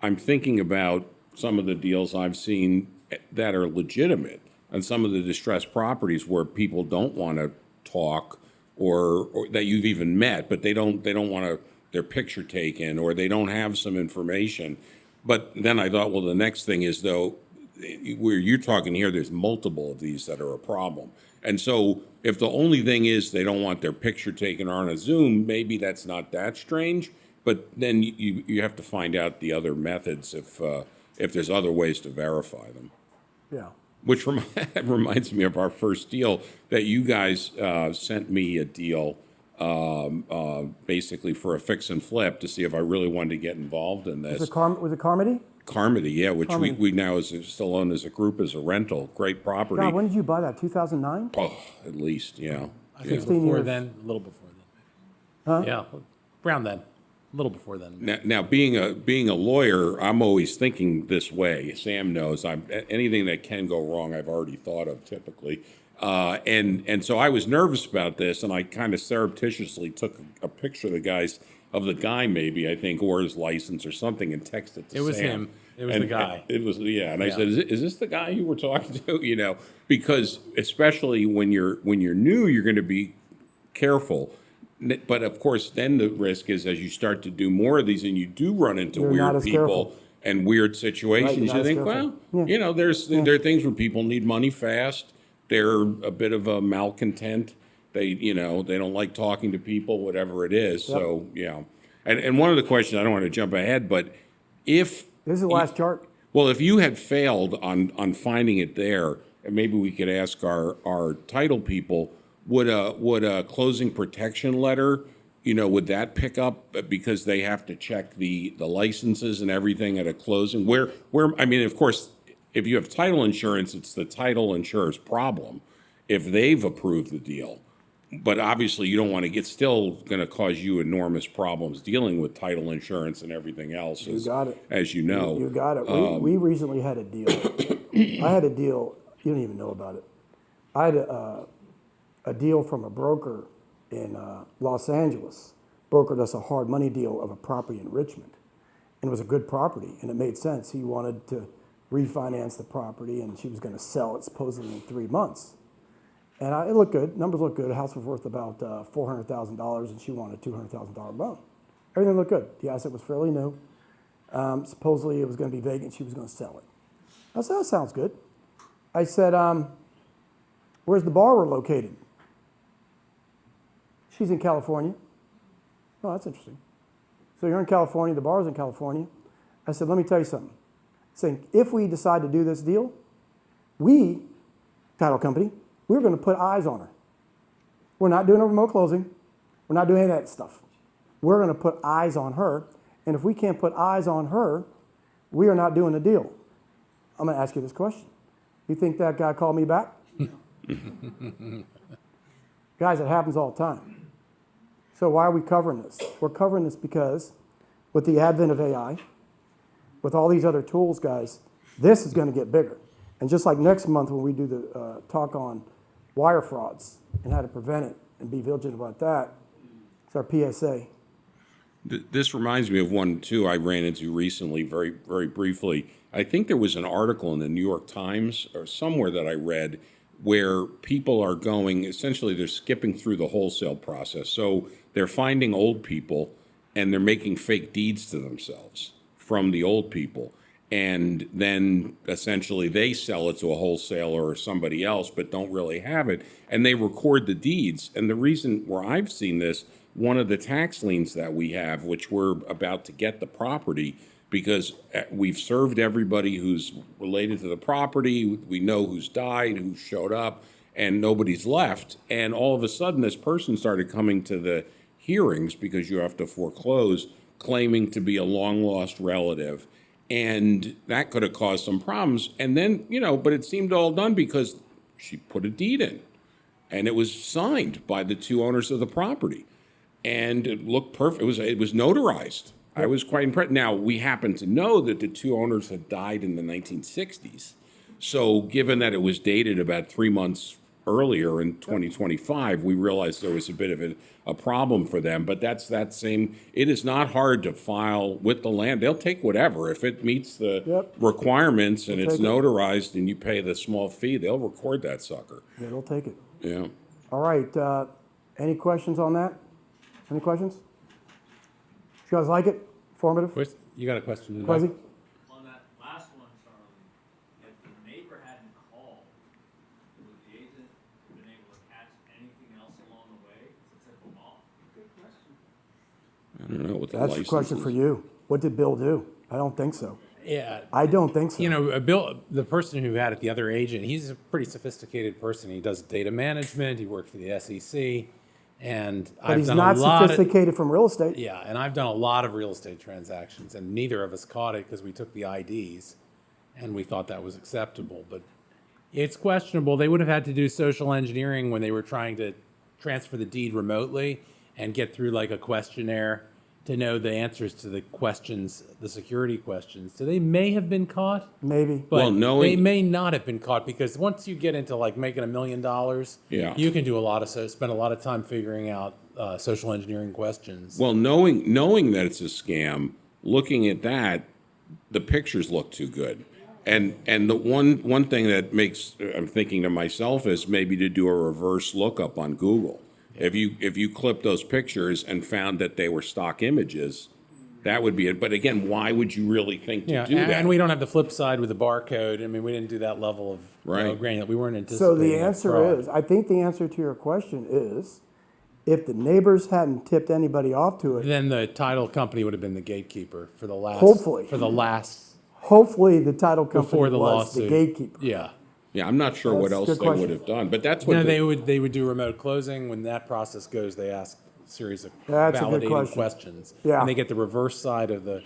I'm thinking about some of the deals I've seen that are legitimate and some of the distressed properties where people don't want to talk or that you've even met, but they don't want their picture taken or they don't have some information. But then I thought, well, the next thing is, though, where you're talking here, there's multiple of these that are a problem. And so if the only thing is they don't want their picture taken on a Zoom, maybe that's not that strange. But then you have to find out the other methods if there's other ways to verify them. Yeah. Which reminds me of our first deal that you guys sent me a deal basically for a fix and flip to see if I really wanted to get involved in this. Was it Carmody? Carmody, yeah, which Carmody. we now still own as a group as a rental. Great property. God, when did you buy that? 2009? Oh, at least, yeah. I think 16 before years. then, a little before Huh? then. Yeah, around then, a little before then. Now being a lawyer, I'm always thinking this way. Sam knows anything that can go wrong, I've already thought of typically. And so I was nervous about this, and I kind of surreptitiously took a picture of the guy maybe, I think, or his license or something, and texted to Sam. It was him. It was the guy. It was, yeah. And I Yeah. said, is this the guy you were talking to? You know, because especially when you're new, you're going to be careful. But of course, then the risk is as you start to do more of these and you do run into You're not weird as people careful. and weird situations, Right, you're not you as think, careful. well, Yeah. you know, there are things where people need money fast. They're a bit of a malcontent. They don't like talking to people, whatever it is. So, yeah. And one of the questions, I don't want to jump ahead, but if This is the last chart. well, if you had failed on finding it there, and maybe we could ask our title people, would a closing protection letter, would that pick up because they have to check the licenses and everything at a closing? Where I mean, of course, if you have title insurance, it's the title insurer's problem if they've approved the deal. But obviously, you don't want to get still going to cause you enormous problems dealing with title insurance and everything else. You got it. As you know. You got it. We recently had a deal. I had a deal. You don't even know about it. I had a deal from a broker in Los Angeles. Brokered us a hard money deal of a property in Richmond. And it was a good property, and it made sense. He wanted to refinance the property, and she was going to sell it supposedly in 3 months. And it looked good. Numbers looked good. The house was worth about $400,000, and she wanted a $200,000 loan. Everything looked good. The asset was fairly new. Supposedly, it was going to be vacant. She was going to sell it. I said, that sounds good. I said, where's the borrower located? She's in California. Oh, that's interesting. So you're in California. The borrower's in California. I said, let me tell you something. Saying, if we decide to do this deal, we, title company, we're going to put eyes on her. We're not doing a remote closing. We're not doing any of that stuff. We're going to put eyes on her. And if we can't put eyes on her, we are not doing the deal. I'm going to ask you this question. You think that guy called me back? Guys, it happens all the time. So why are we covering this? We're covering this because with the advent of AI, with all these other tools, guys, this is going to get bigger. And just like next month when we do the talk on wire frauds and how to prevent it and be vigilant about that, it's our PSA. This reminds me of one, too, I ran into recently, very, very briefly. I think there was an article in the New York Times or somewhere that I read where people are going, essentially, they're skipping through the wholesale process. So they're finding old people and they're making fake deeds to themselves from the old people. And then essentially they sell it to a wholesaler or somebody else, but don't really have it. And they record the deeds. And the reason where I've seen this, one of the tax liens that we have, which we're about to get the property, because we've served everybody who's related to the property. We know who's died, who showed up, and nobody's left. And all of a sudden, this person started coming to the hearings because you have to foreclose, claiming to be a long-lost relative. And that could have caused some problems. And then, but it seemed all done because she put a deed in. And it was signed by the two owners of the property. And it looked perfect. It was notarized. I was quite impressed. Now, we happen to know that the two owners had died in the 1960s. So given that it was dated about 3 months earlier in 2025, we realized there was a bit of a problem for them. But that's that same, it is not hard to file with the land. They'll take whatever. If it meets the requirements and it's notarized and you pay the small fee, they'll record that sucker. Yeah, they'll take it. Yeah. All right. Any questions on that? Any questions? You guys like it? Informative? You got a question? Quasi? On that last one, Charlie, if the neighbor hadn't called, would the agent been able to catch anything else along the way to tip them off? Good question. I don't know what the That's a license question is. for you. What did Bill do? I don't think so. Yeah. I don't think so. Bill, the person who had it, the other agent, he's a pretty sophisticated person. He does data management. He worked for the SEC. And But he's not sophisticated from real estate. Yeah, and I've done a lot of real estate transactions, and neither of us caught it because we took the IDs, and we thought that was acceptable. But it's questionable. They would have had to do social engineering when they were trying to transfer the deed remotely and get through like a questionnaire to know the answers to the questions, the security questions. So they may have been caught. Maybe. But they may not have been caught because once you get into like making $1 million, you can do spend a lot of time figuring out social engineering questions. Well, knowing that it's a scam, looking at that, the pictures look too good. And the one thing that I'm thinking to myself is maybe to do a reverse lookup on Google. If you clip those pictures and found that they were stock images, that would be it. But again, why would you really think to do that? And we don't have the flip side with the barcode. I mean, we didn't do that level of granular. We weren't anticipating. So the answer is, I think the answer to your question is, if the neighbors hadn't tipped anybody off to it, then the title company would have been the gatekeeper for the last. Hopefully. Hopefully, the title company before the was lawsuit. the gatekeeper. Yeah. Yeah, I'm not sure what else they would have done, but that's what No, they would do remote closing. When that process goes, they ask a series of That's a good validating question. questions. Yeah. And they get the reverse side of the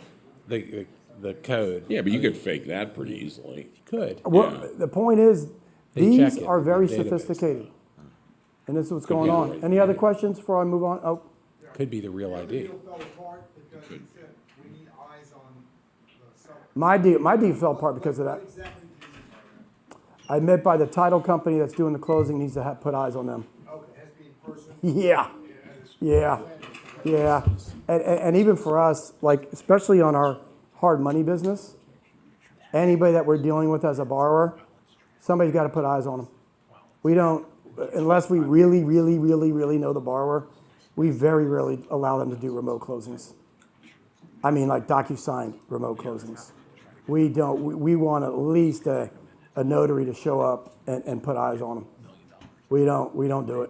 code. Yeah, but you could fake that pretty easily. You could. Well, the point is, They check these it are in very the database, sophisticated. And this is what's Could going be on. right. Any other questions before I move on? Oh, Could be the real ID. fell apart because he said we need eyes on the seller. my deal fell apart because of that. What exactly do you mean by that? I meant by the title company that's doing the closing needs to put eyes on them. Okay, it has to be in person. Yeah. And even for us, like especially on our hard money business, anybody that we're dealing with as a borrower, somebody's got to put eyes on them. We don't, unless we really, really, really, really know the borrower, we very rarely allow them to do remote closings. I mean, like DocuSign remote closings. We don't. We want at least a notary to show up and put eyes on them. We don't do it.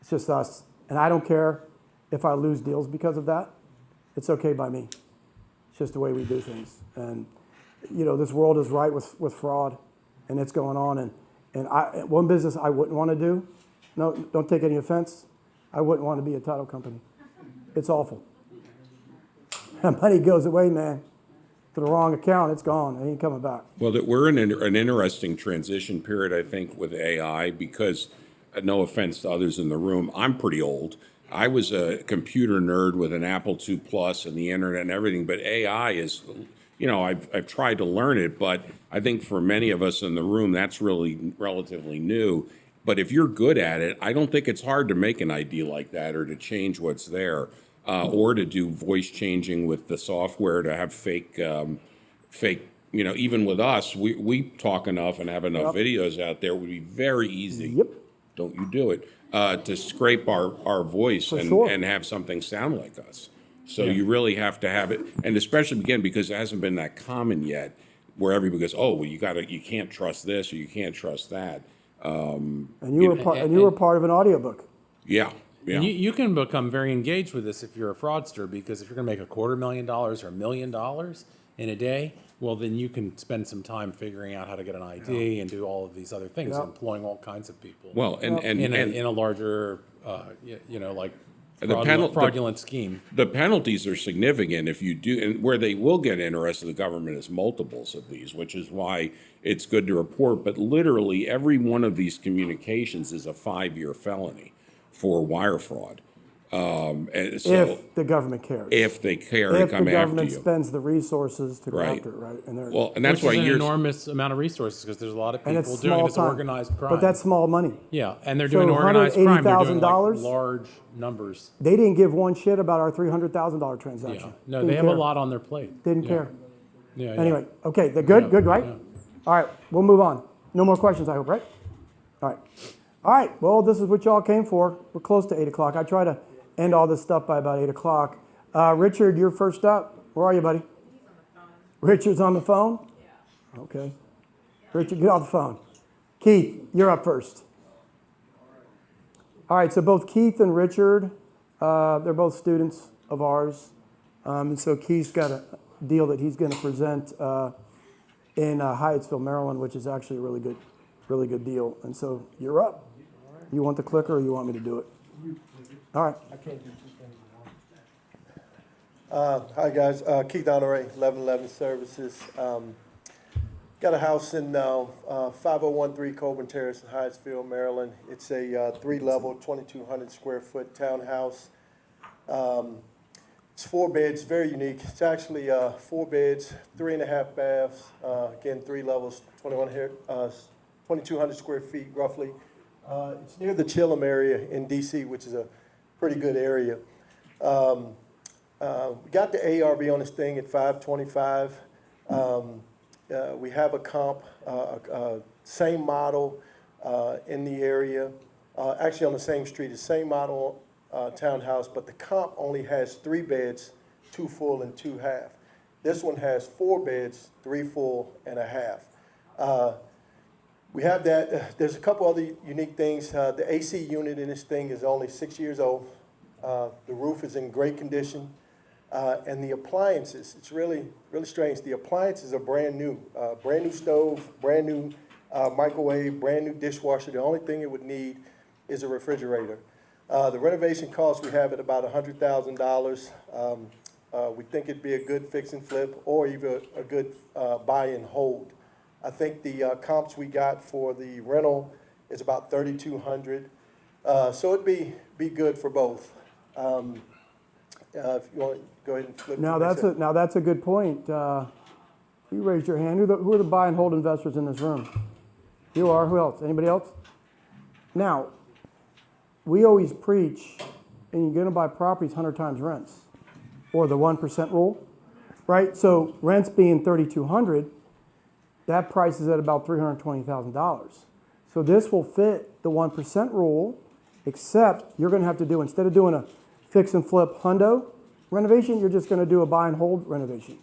It's just us. And I don't care if I lose deals because of that. It's okay by me. It's just the way we do things. And, this world is rife with fraud, and it's going on. And one business I wouldn't want to do, no, don't take any offense, I wouldn't want to be a title company. It's awful. That money goes away, man, to the wrong account, it's gone. It ain't coming back. Well, we're in an interesting transition period, I think, with AI because, no offense to others in the room, I'm pretty old. I was a computer nerd with an Apple II Plus and the internet and everything, but AI is, I've tried to learn it, but I think for many of us in the room, that's really relatively new. But if you're good at it, I don't think it's hard to make an ID like that or to change what's there, or to do voice changing with the software to have fake. Even with us, we talk enough and have enough videos out there. It would be very easy. Yep. Don't you do it, to scrape our voice and, sure. and have something sound like us. So you really have to have it, and especially again because it hasn't been that common yet, where everybody goes, oh, well, you can't trust this or you can't trust that. And you were part of an audiobook. Yeah, yeah. And you can become very engaged with this if you're a fraudster, because if you're going to make $250,000 or $1 million in a day, well, then you can spend some time figuring out how to get an ID and do all of these other things, employing all kinds of people. Well, and in a larger, like The fraudulent scheme. The penalties are significant if you do, and where they will get interested, the government is multiples of these, which is why it's good to report. But literally, every one of these communications is a 5-year felony for wire fraud. And so If the government cares. if they care to If come the after government you. spends the resources to go Right. after it, right? And they're, Well, and that's Which why is an you're. enormous amount of resources, because there's a lot of and it's people doing small this time. organized crime. But that's small money. yeah, and they're So doing organized crime. They're doing $180,000? like large numbers. They didn't give one shit about our $300,000 transaction. Yeah, no, Didn't they have care. a lot on their plate. Didn't Yeah. care. Yeah, yeah. Anyway, okay, they're good, Yeah, good, right? yeah. All right, we'll move on. No more questions, I hope, right? All right. All right, well, this is what y'all came for. We're close to 8 o'clock. I try to end all this stuff by about 8 o'clock. Richard, you're first up. Where are you, buddy? Richard's on the phone? Yeah. Okay. Richard, get off the phone. Keith, you're up first. All right, so both Keith and Richard, they're both students of ours. And so Keith's got a deal that he's going to present in Hyattsville, Maryland, which is actually a really good deal. And so you're up. You want the clicker or you want me to do it? All right. Hi guys, Keith Honore, 1111 Services. Got a house in 5013 Coburn Terrace in Hyattsville, Maryland. It's a 3-level, 2,200 square foot townhouse. It's 4 beds, very unique. It's actually 4 beds, 3.5 baths. Again, 3 levels, 2,200 square feet roughly. It's near the Chillum area in DC, which is a pretty good area. We got the ARV on this thing at 525. We have a comp, same model in the area, actually on the same street, the same model townhouse, but the comp only has 3 beds, 2 full and 2 half. This one has 4 beds, 3 full and a half. We have that. There's a couple other unique things. The AC unit in this thing is only 6 years old. The roof is in great condition. And the appliances, it's really strange. The appliances are brand new stove, brand new microwave, brand new dishwasher. The only thing it would need is a refrigerator. The renovation cost we have at about $100,000. We think it'd be a good fix and flip or even a good buy and hold. I think the comps we got for the rental is about $3,200. So it'd be good for both. If you want to go ahead and flip. Now that's a good point. You raised your hand. Who are the buy and hold investors in this room? You are. Who else? Anybody else? Now, we always preach, and you're going to buy properties 100 times rents, or the 1% rule, right? So rents being $3,200, that price is at about $320,000. So this will fit the 1% rule, except you're going to have to do, instead of doing a fix and flip hundo renovation, you're just going to do a buy and hold renovation.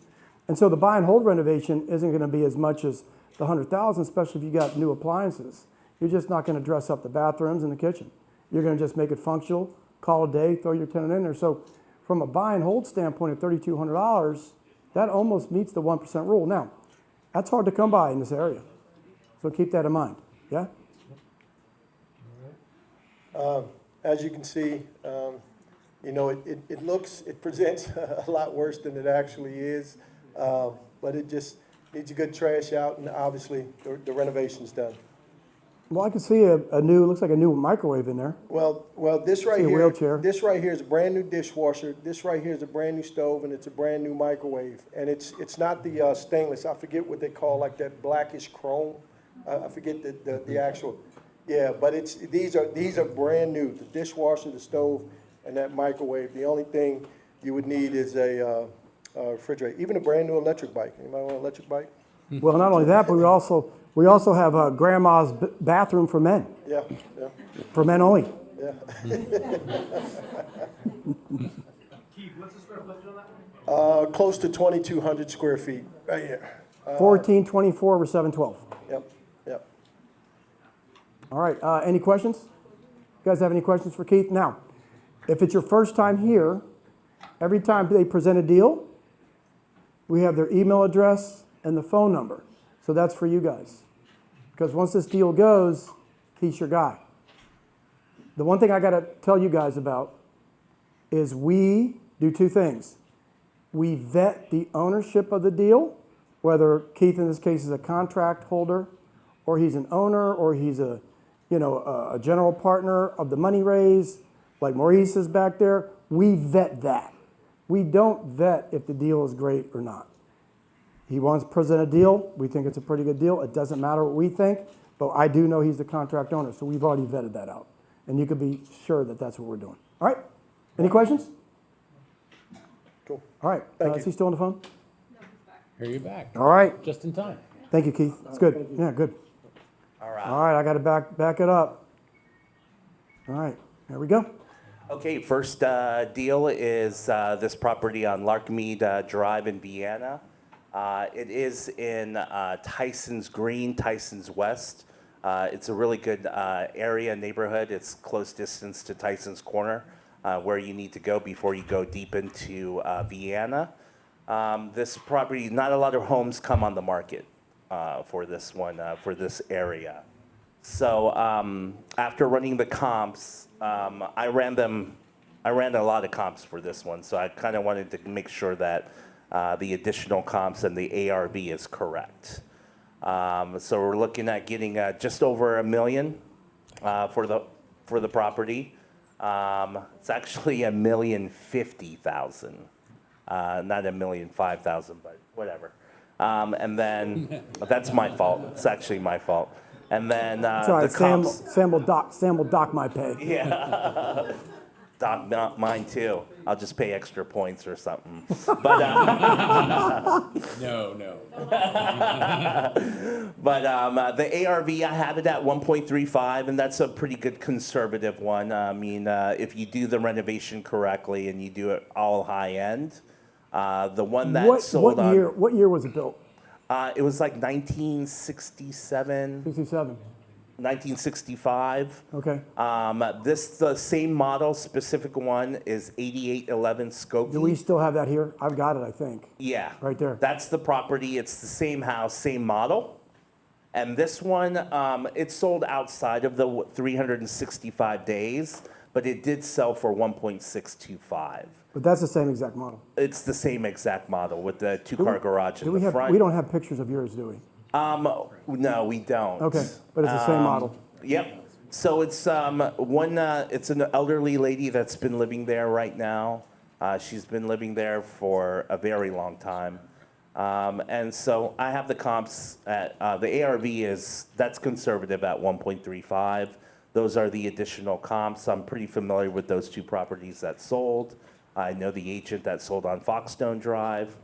And so the buy and hold renovation isn't going to be as much as the $100,000, especially if you got new appliances. You're just not going to dress up the bathrooms and the kitchen. You're going to just make it functional, call a day, throw your tenant in there. So from a buy and hold standpoint at $3,200, that almost meets the 1% rule. Now, that's hard to come by in this area. So keep that in mind. Yeah? As you can see, it presents a lot worse than it actually is, but it just needs a good trash out, and obviously the renovation's done. Well, I can see a new, looks like a new microwave in there. Well, this right See a here, wheelchair. this right here is a brand new dishwasher. This right here is a brand new stove, and it's a brand new microwave. And it's not the stainless. I forget what they call like that blackish chrome. I forget the actual. Yeah, but these are brand new. The dishwasher, the stove, and that microwave. The only thing you would need is a refrigerator. Even a brand new electric bike. Anybody want an electric bike? Well, not only that, but we also have a grandma's bathroom for men, Yeah. for men only. Yeah. Keith, what's the square footage on that one? Close to 2,200 square feet, right here. 1424 over 712. Yep. All right, any questions? You guys have any questions for Keith? Now, if it's your first time here, every time they present a deal, we have their email address and the phone number. So that's for you guys. Because once this deal goes, Keith's your guy. The one thing I got to tell you guys about is we do two things. We vet the ownership of the deal, whether Keith in this case is a contract holder, or he's an owner, or he's a general partner of the money raise, like Maurice is back there. We vet that. We don't vet if the deal is great or not. He wants to present a deal. We think it's a pretty good deal. It doesn't matter what we think, but I do know he's the contract owner, so we've already vetted that out. And you can be sure that that's what we're doing. All right? Any questions? Cool. All right. Thank Is he still on the phone? Here you're back. All right. Just in time. Thank you, Keith. It's good. Yeah, good. All right. All right, I got to back it up. All right, there we go. Okay, first deal is this property on Larkmead Drive in Vienna. It is in Tyson's Green, Tyson's West. It's a really good area, neighborhood. It's close distance to Tyson's Corner, where you need to go before you go deep into Vienna. This property, not a lot of homes come on the market for this one, for this area. So after running the comps, I ran a lot of comps for this one, so I kind of wanted to make sure that the additional comps and the ARV is correct. So we're looking at getting just over $1 million for the property. It's actually $1,050,000, not $1,005,000, but whatever. And then that's my fault. It's actually my fault. And then Sorry, the comps. Sam will dock my pay. Yeah. Doc, mine too. I'll just pay extra points or something. But No. but the ARV, I have it at 1.35, and that's a pretty good conservative one. I mean, if you do the renovation correctly and you do it all high end, the one that sold on What year was it built? it was like 1967. 67. 1965. Okay. The same model, specific one, is 8811 Skokie. Do we still have that here? I've got it, I think. Yeah. Right there. That's the property. It's the same house, same model. And this one, it sold outside of the 365 days, but it did sell for 1.625. But that's the same exact model. It's the same exact model with the two-car garage in the front. We don't have pictures of yours, do we? No, we don't. Okay, but it's the same model. Yep. So it's it's an elderly lady that's been living there right now. She's been living there for a very long time. And so I have the comps at, the ARV that's conservative at 1.35. Those are the additional comps. I'm pretty familiar with those two properties that sold. I know the agent that sold on Foxstone Drive.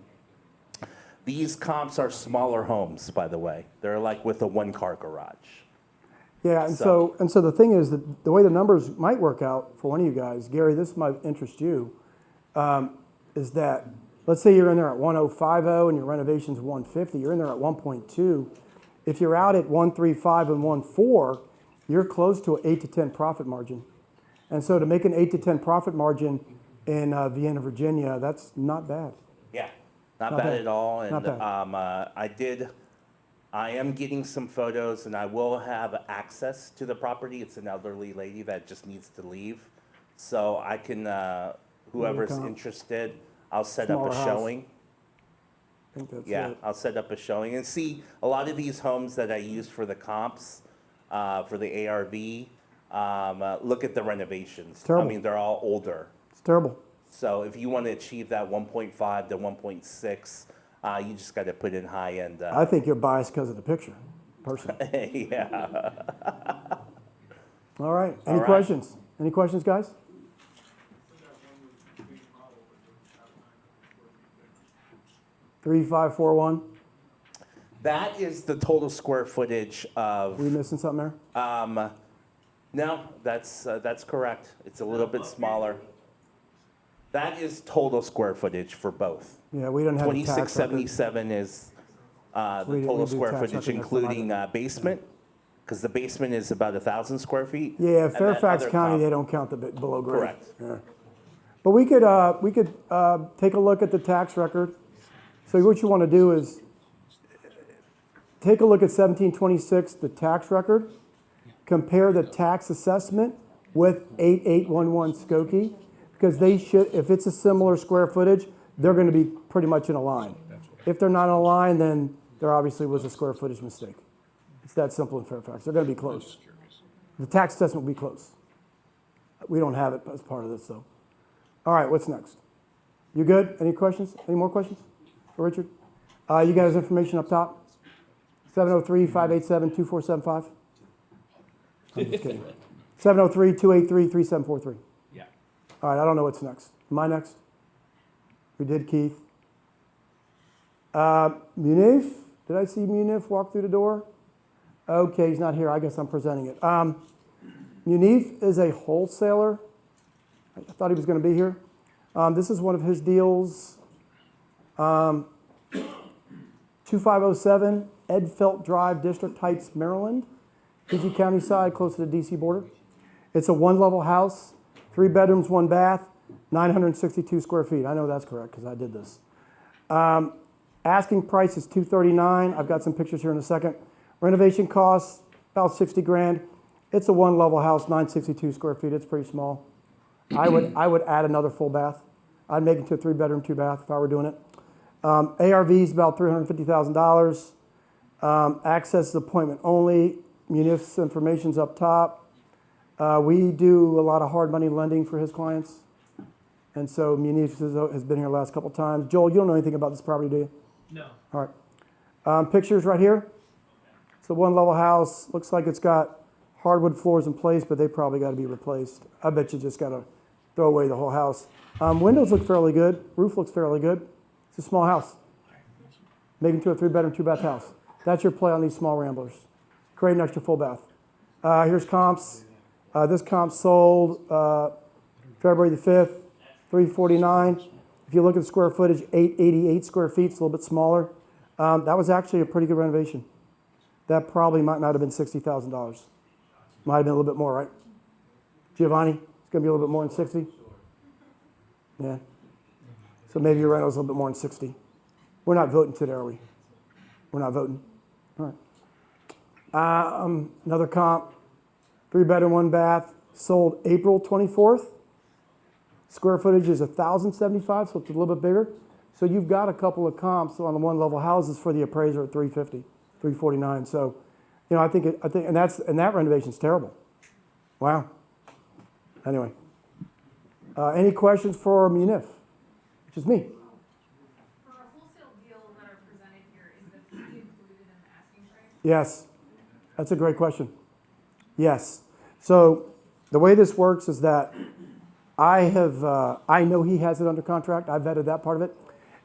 These comps are smaller homes, by the way. They're like with a one-car garage. Yeah, and so the thing is that the way the numbers might work out for one of you guys, Gary, this might interest you, is that let's say you're in there at 1,050 and your renovation's 150, you're in there at 1.2. If you're out at 135 and 1.4, you're close to an 8 to 10 profit margin. And so to make an 8 to 10 profit margin in Vienna, Virginia, that's not bad. Yeah, not bad at all. And Not bad. I am getting some photos, and I will have access to the property. It's an elderly lady that just needs to leave. So I can, whoever's interested, I'll set up Smaller a house. showing. I think that's Yeah, it. I'll set up a showing. And see, a lot of these homes that I use for the comps, for the ARV. Look at the renovations. Terrible. I mean, they're all older. It's terrible. So if you want to achieve that 1.5 to 1.6, you just got to put in high end. I think you're biased because of the picture, personally. Yeah. All right. Any All right. questions? Any questions, guys? 3541. That is the total square footage of. Are we missing something there? No, that's correct. It's a little bit smaller. That is total square footage for both. Yeah, we don't have the tax record. 2677 is the We total do square tax footage, record, that's the including item. basement, because the basement is about 1,000 square feet. Yeah, and that Fairfax other County, comp- they don't count the bit below grade. Correct. Yeah. But we could take a look at the tax record. So what you want to do is take a look at 1726, the tax record, compare the tax assessment with 8811 Skokie, because they should, if it's a similar square footage, they're going to be pretty much in a line. If they're not in a line, then there obviously was a square footage mistake. It's that simple in Fairfax. They're going to be close. The tax assessment will be close. We don't have it as part of this, though. All right, what's next? You good? Any questions? Any more questions for Richard? You got his information up top? 703-587-2475? I'm just kidding. 703-283-3743. Yeah. All right, I don't know what's next. Am I next? We did Keith. Munif? Did I see Munif walk through the door? Okay, he's not here. I guess I'm presenting it. Munif is a wholesaler. I thought he was going to be here. This is one of his deals. 2507 Ed Felt Drive, District Heights, Maryland. PG County side, close to the DC border. It's a one-level house, 3 bedrooms, 1 bath, 962 square feet. I know that's correct because I did this. Asking price is $239. I've got some pictures here in a second. Renovation costs about 60 grand. It's a one-level house, 962 square feet. It's pretty small. I would add another full bath. I'd make it to a 3-bedroom, 2 bath if I were doing it. ARV is about $350,000. Access is appointment only. Munif's information's up top. We do a lot of hard money lending for his clients. And so Munif has been here the last couple times. Joel, you don't know anything about this property, do you? No. All right. Pictures right here. It's a one-level house. Looks like it's got hardwood floors in place, but they probably got to be replaced. I bet you just got to throw away the whole house. Windows look fairly good. Roof looks fairly good. It's a small house. Make it to a 3-bedroom, 2-bath house. That's your play on these small ramblers. Create an extra full bath. Here's comps. This comp sold February the 5th, $349. If you look at the square footage, 888 square feet. It's a little bit smaller. That was actually a pretty good renovation. That probably might not have been $60,000. Might have been a little bit more, right? Giovanni, it's going to be a little bit more than 60? Yeah. So maybe your rental's a little bit more than 60. We're not voting today, are we? We're not voting. All right. Another comp, 3-bedroom, 1 bath, sold April 24th. Square footage is 1,075, so it's a little bit bigger. So you've got a couple of comps on the one-level houses for the appraiser at 350, 349. So, you know, I think, and that renovation's terrible. Wow. Anyway, any questions for Munif, which is me? For a wholesale deal that are presented here, is the fee included in the asking price? Yes, that's a great question. Yes. So the way this works is that I know he has it under contract. I vetted that part of it.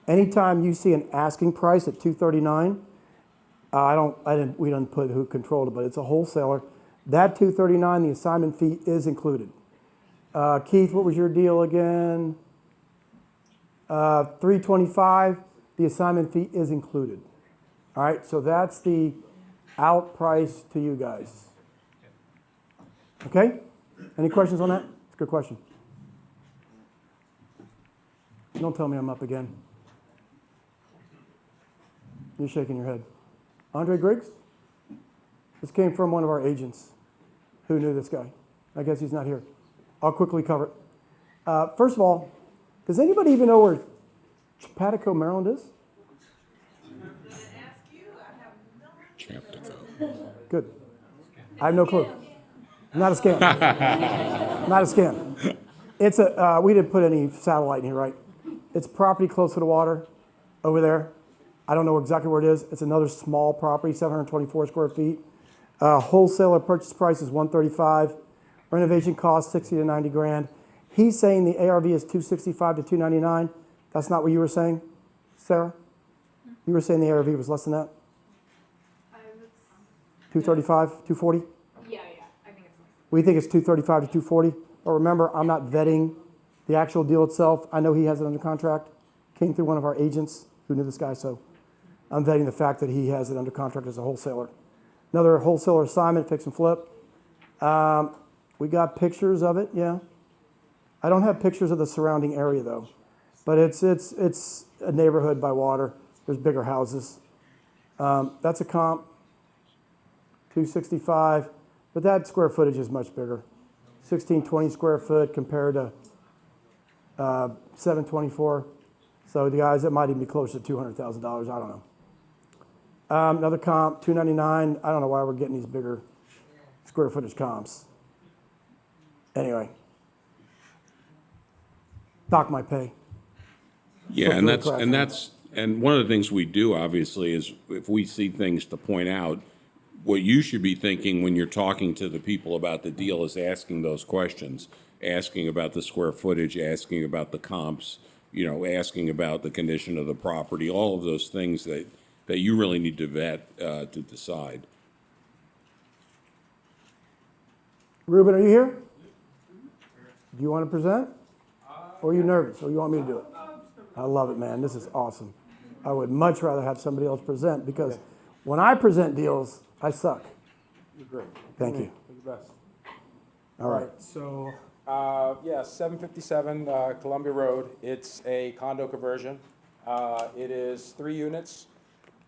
Anytime you see an asking price at $239, we didn't put who controlled it, but it's a wholesaler. That $239, the assignment fee is included. Keith, what was your deal again? $325, the assignment fee is included. All right, so that's the out price to you guys. Okay? Any questions on that? It's a good question. Don't tell me I'm up again. You're shaking your head. Andre Griggs? This came from one of our agents who knew this guy. I guess he's not here. I'll quickly cover it. First of all, does anybody even know where Chapatico, Maryland is? Chaptico. Good. I have no clue. Not a scam. Not a scam. It's a, we didn't put any satellite in here, right? It's property close to the water over there. I don't know exactly where it is. It's another small property, 724 square feet. Wholesaler purchase price is 135. Renovation cost 60 to 90 grand. He's saying the ARV is 265 to 299. That's not what you were saying, Sarah? You were saying the ARV was less than that? 235, 240? Yeah, I think it's. We think it's 235 to 240. But remember, I'm not vetting the actual deal itself. I know he has it under contract. Came through one of our agents who knew this guy, so I'm vetting the fact that he has it under contract as a wholesaler. Another wholesaler assignment, fix and flip. We got pictures of it, yeah. I don't have pictures of the surrounding area though, but it's a neighborhood by water. There's bigger houses. That's a comp, 265, but that square footage is much bigger. 1620 square foot compared to 724. So the guys, that might even be closer to $200,000. I don't know. Another comp, 299. I don't know why we're getting these bigger square footage comps. Anyway, dock my pay. Yeah, Look and through the that's one of the things we do obviously is if we see things to point out, what you should be thinking when you're talking to the people about the deal is asking those questions, asking about the square footage, asking about the comps, asking about the condition of the property, all of those things that you really need to vet to decide. Ruben, are you here? Do you want to present? Or are you nervous? Or you want me to do it? I love it, man. This is awesome. I would much rather have somebody else present because when I present deals, I suck. You're great. Thank you. You're the best. All right. So, 757 Columbia Road. It's a condo conversion. It is 3 units,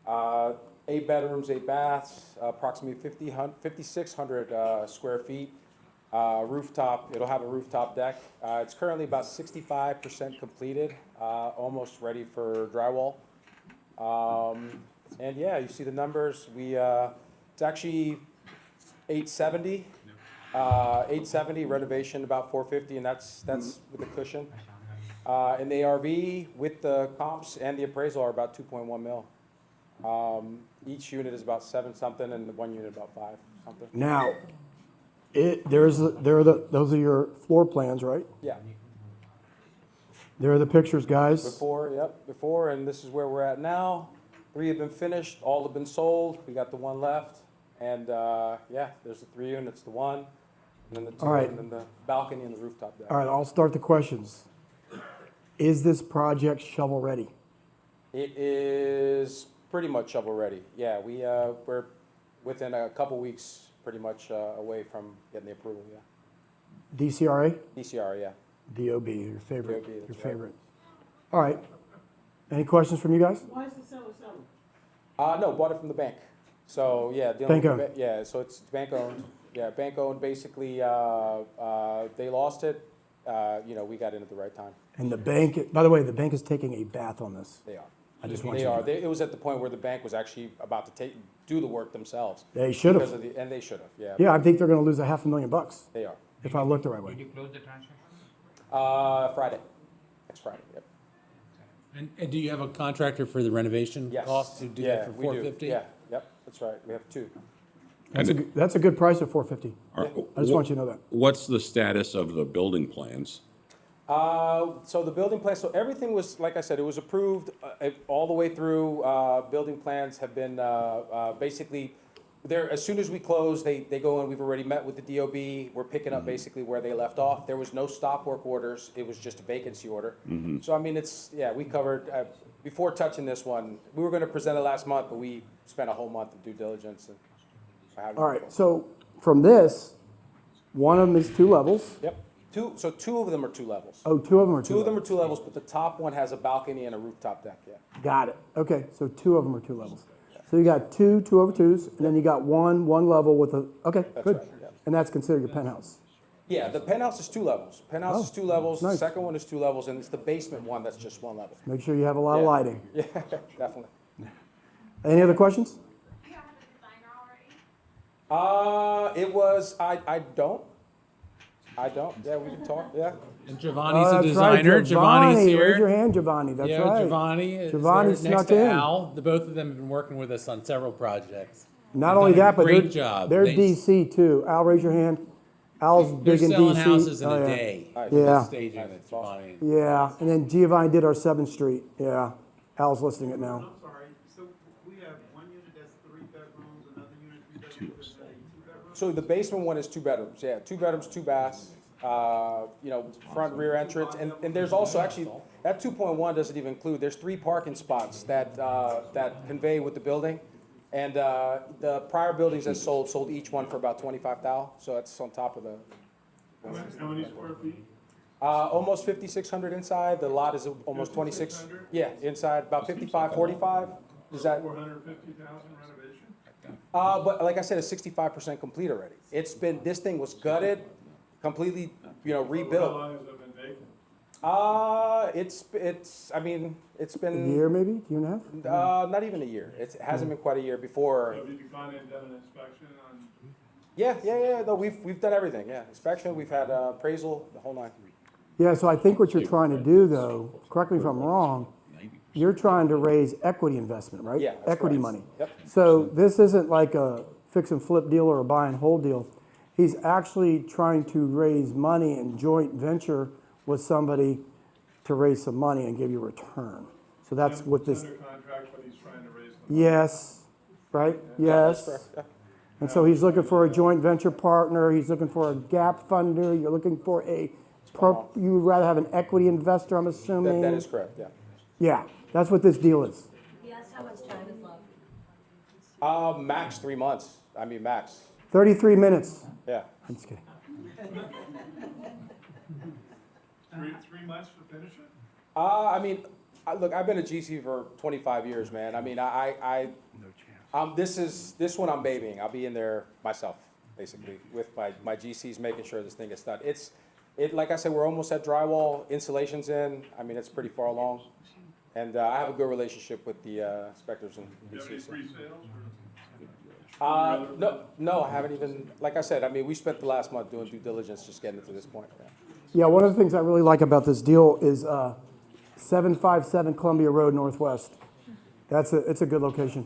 8 bedrooms, 8 baths, approximately 5,600 square feet. Rooftop, it'll have a rooftop deck. It's currently about 65% completed, almost ready for drywall. And yeah, you see the numbers. It's actually 870. 870 renovation, about 450, and that's with the cushion. And the ARV with the comps and the appraisal are about 2.1 mil. Each unit is about 7 something, and the one unit about 5 something. Now, those are your floor plans, right? Yeah. There are the pictures, guys. Before, and this is where we're at now. 3 have been finished, all have been sold. We got the 1 left, and there's the 3 units, the 1, and then the 2, and then the balcony and the rooftop deck. All right, I'll start the questions. Is this project shovel ready? It is pretty much shovel ready. Yeah, we're within a couple weeks pretty much away from getting the approval, yeah. DCRA? DCR, yeah. DOB, your favorite. DOB, that's your right. favorite. All right. Any questions from you guys? Why is the seller selling? No, bought it from the bank. So, yeah. Bank owned? Yeah, so it's bank owned. Yeah, bank owned, basically, they lost it. We got in at the right time. And the bank, by the way, the bank is taking a bath on this. They are. I just want They you to are. know. It was at the point where the bank was actually about to do the work themselves. They should have. And they should have, yeah. Yeah, I think they're going to lose $500,000. They are. If I look the right way. Did you close the transaction? Friday. Next Friday, yep. And do you have a contractor for the renovation Yes. costs to do that for we do. $450? Yeah, yep, that's right. We have 2. That's a good price at $450. I just want you to know that. What's the status of the building plans? So the building plan, so everything was, like I said, it was approved all the way through. Building plans have been basically, there, as soon as we close, they go in. We've already met with the DOB. We're picking up basically where they left off. There was no stop work orders. It was just a vacancy order. So, I mean, we covered, before touching this one, we were going to present it last month, but we spent a whole month of due diligence. All right, so from this, one of them is 2 levels. Yep. So 2 of them are 2 levels. Oh, 2 of them are 2 2 of them are levels. 2 levels, but the top one has a balcony and a rooftop deck, yeah. Got it. Okay, so 2 of them are 2 levels. So you got 2 2/2s, and then you got one level with a, okay, That's good. right, yeah. And that's considered your penthouse. Yeah, the penthouse is 2 levels. Penthouse is 2 levels, the nice. second one is 2 levels, and it's the basement one that's just 1 level. Make sure you have a lot of Yeah. lighting. Yeah, definitely. Any other questions? Do you have the designer already? It was, I don't. Yeah, we can talk, yeah. And Giovanni's a That's designer. right, Giovanni's Giovanni. here. Raise your hand, Giovanni. That's yeah, right. Giovanni is Giovanni there next snuck to in. Al. The both of them have been working with us on several projects. Not They've only done a that, but great job. they're They- DC too. Al, raise your hand. Al's They're big in selling DC. houses in Oh, a yeah. day. Yeah. Staging with Giovanni. Yeah, and then Giovanni did our 7th Street. Yeah, Al's listing it now. I'm sorry, so we have one unit that's 3 bedrooms, another unit 3 bedrooms, and a 2 bedroom? So the basement one is 2 bedrooms, yeah, 2 bedrooms, 2 baths, front, rear entrance, and there's also actually, that 2.1 doesn't even include, there's 3 parking spots that convey with the building. And, the prior buildings that sold each one for about 25,000, so that's on top of the. How many square feet? Almost 5,600 inside, the lot is almost 26. 5,600? Yeah, inside, about 55, 45, is that? 450,000 renovation? But like I said, it's 65% complete already. This thing was gutted, completely, rebuilt. How long has it been vacant? It's A been, year maybe, year and a half? not even a year. It hasn't been quite a year before. Have you gone in and done an inspection on? Yeah, no, we've done everything, yeah. Inspection, we've had appraisal, the whole 9. Yeah, so I think what you're trying to do though, correct me if I'm wrong, you're trying to raise equity investment, right? Yeah, that's Equity correct. money. Yep. So this isn't like a fix and flip deal or a buy and hold deal. He's actually trying to raise money in joint venture with somebody to raise some money and give you a return. So that's what this, Under contract, but he's trying to raise the. yes, right? Yes. Correct, yeah. And so he's looking for a joint venture partner, he's looking for a gap funder, you're looking for you would rather have an equity investor, I'm assuming? That is correct, yeah. Yeah, that's what this deal is. He asked how much time is left. Max 3 months, max, 33 minutes. yeah. I'm just kidding. 3 months to finish it? Look, I've been a GC for 25 years, man. This one I'm babying. I'll be in there myself, basically, with my GCs, making sure this thing gets done. Like I said, we're almost at drywall, insulation's in. It's pretty far along. And I have a good relationship with the inspectors and Do you have any GCs. pre-sales No, I haven't even, like I said, we spent the last month doing due diligence, just getting it to this point. Yeah. Yeah, one of the things I really like about this deal is 757 Columbia Road Northwest. It's a good location.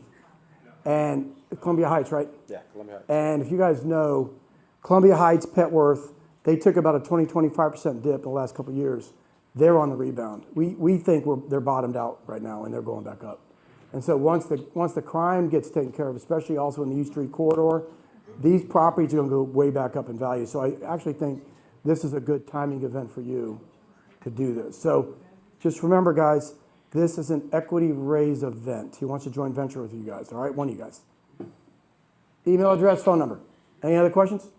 And Columbia Heights, right? Yeah, Columbia Heights. And if you guys know, Columbia Heights, Petworth, they took about a 20-25% dip in the last couple of years. They're on the rebound. We think they're bottomed out right now, and they're going back up. And so once the crime gets taken care of, especially also in the U Street corridor, these properties are going to go way back up in value. So I actually think this is a good timing event for you to do this. So just remember, guys, this is an equity raise event. He wants to joint venture with you guys, all right? One of you guys. Email address, phone number. Any other questions?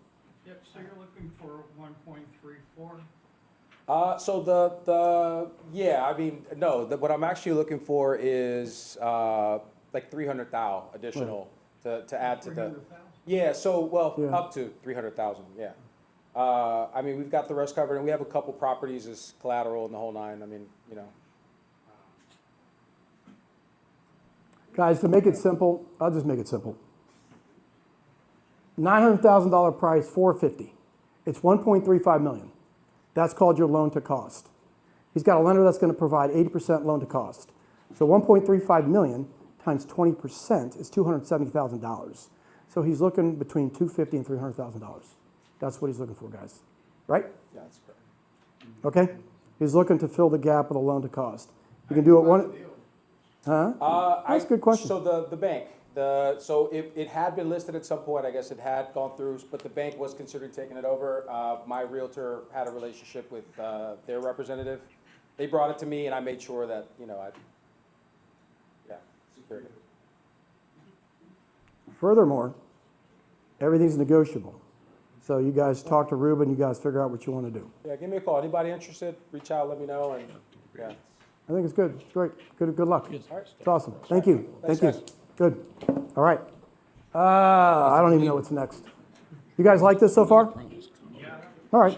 Yep, so you're looking for 1.34? What I'm actually looking for is like 300,000 additional to add to the. 300,000? Yeah, Yeah. up to 300,000, yeah. We've got the rest covered, and we have a couple properties as collateral in the whole 9, Guys, to make it simple, I'll just make it simple. $900,000 price, $450. It's $1.35 million. That's called your loan to cost. He's got a lender that's going to provide 80% loan to cost. So $1.35 million times 20% is $270,000. So he's looking between $250,000 and $300,000. That's what he's looking for, guys. Right? Yeah, that's correct. Okay? He's looking to fill the gap of the loan to cost. You can do it one. Huh? That's a good question. So the bank, it had been listed at some point, I guess it had gone through, but the bank was considering taking it over. My realtor had a relationship with their representative. They brought it to me, and I made sure that, secured it. Furthermore, everything's negotiable. So you guys talk to Ruben, you guys figure out what you want to do. Yeah, give me a call. Anybody interested, reach out, let me know, and, yeah. I think it's good. It's great. Good luck. All right. It's awesome. Thank you. Thanks, Thank you. guys. Good. All right. I don't even know what's next. You guys like this so far? All right.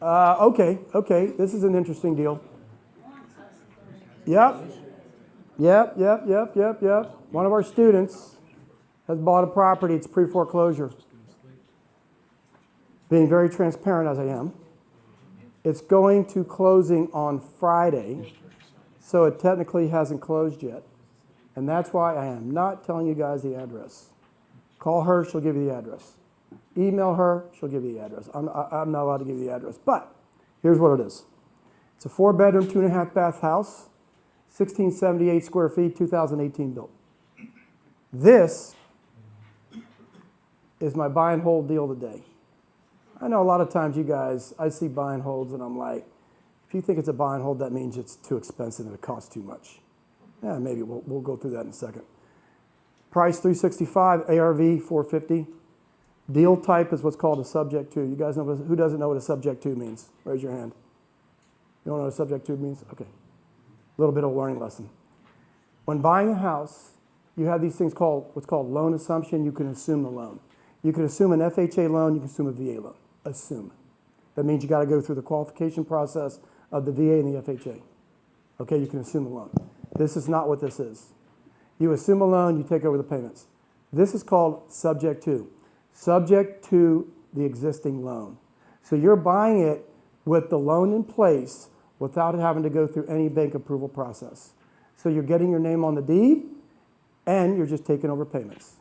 Okay. This is an interesting deal. Yep. One of our students. has bought a property, it's pre-foreclosure. Being very transparent as I am, it's going to closing on Friday, so it technically hasn't closed yet. And that's why I am not telling you guys the address. Call her, she'll give you the address. Email her, she'll give you the address. I'm not allowed to give you the address, but here's what it is. It's a 4-bedroom, 2.5-bath house, 1,678 square feet, 2018 built. This is my buy and hold deal today. I know a lot of times you guys, I see buy and holds and I'm like, if you think it's a buy and hold, that means it's too expensive and it costs too much. Yeah, maybe we'll go through that in a second. Price $365, ARV $450. Deal type is what's called a subject to. You guys know who doesn't know what a subject to means? Raise your hand. You don't know what a subject to means? Okay. A little bit of a learning lesson. When buying a house, you have these things called what's called loan assumption. You can assume the loan. You can assume an FHA loan. You can assume a VA loan. Assume. That means you got to go through the qualification process of the VA and the FHA. Okay, you can assume the loan. This is not what this is. You assume a loan, you take over the payments. This is called subject to. Subject to the existing loan. So you're buying it with the loan in place without having to go through any bank approval process. So you're getting your name on the deed and you're just taking over payments.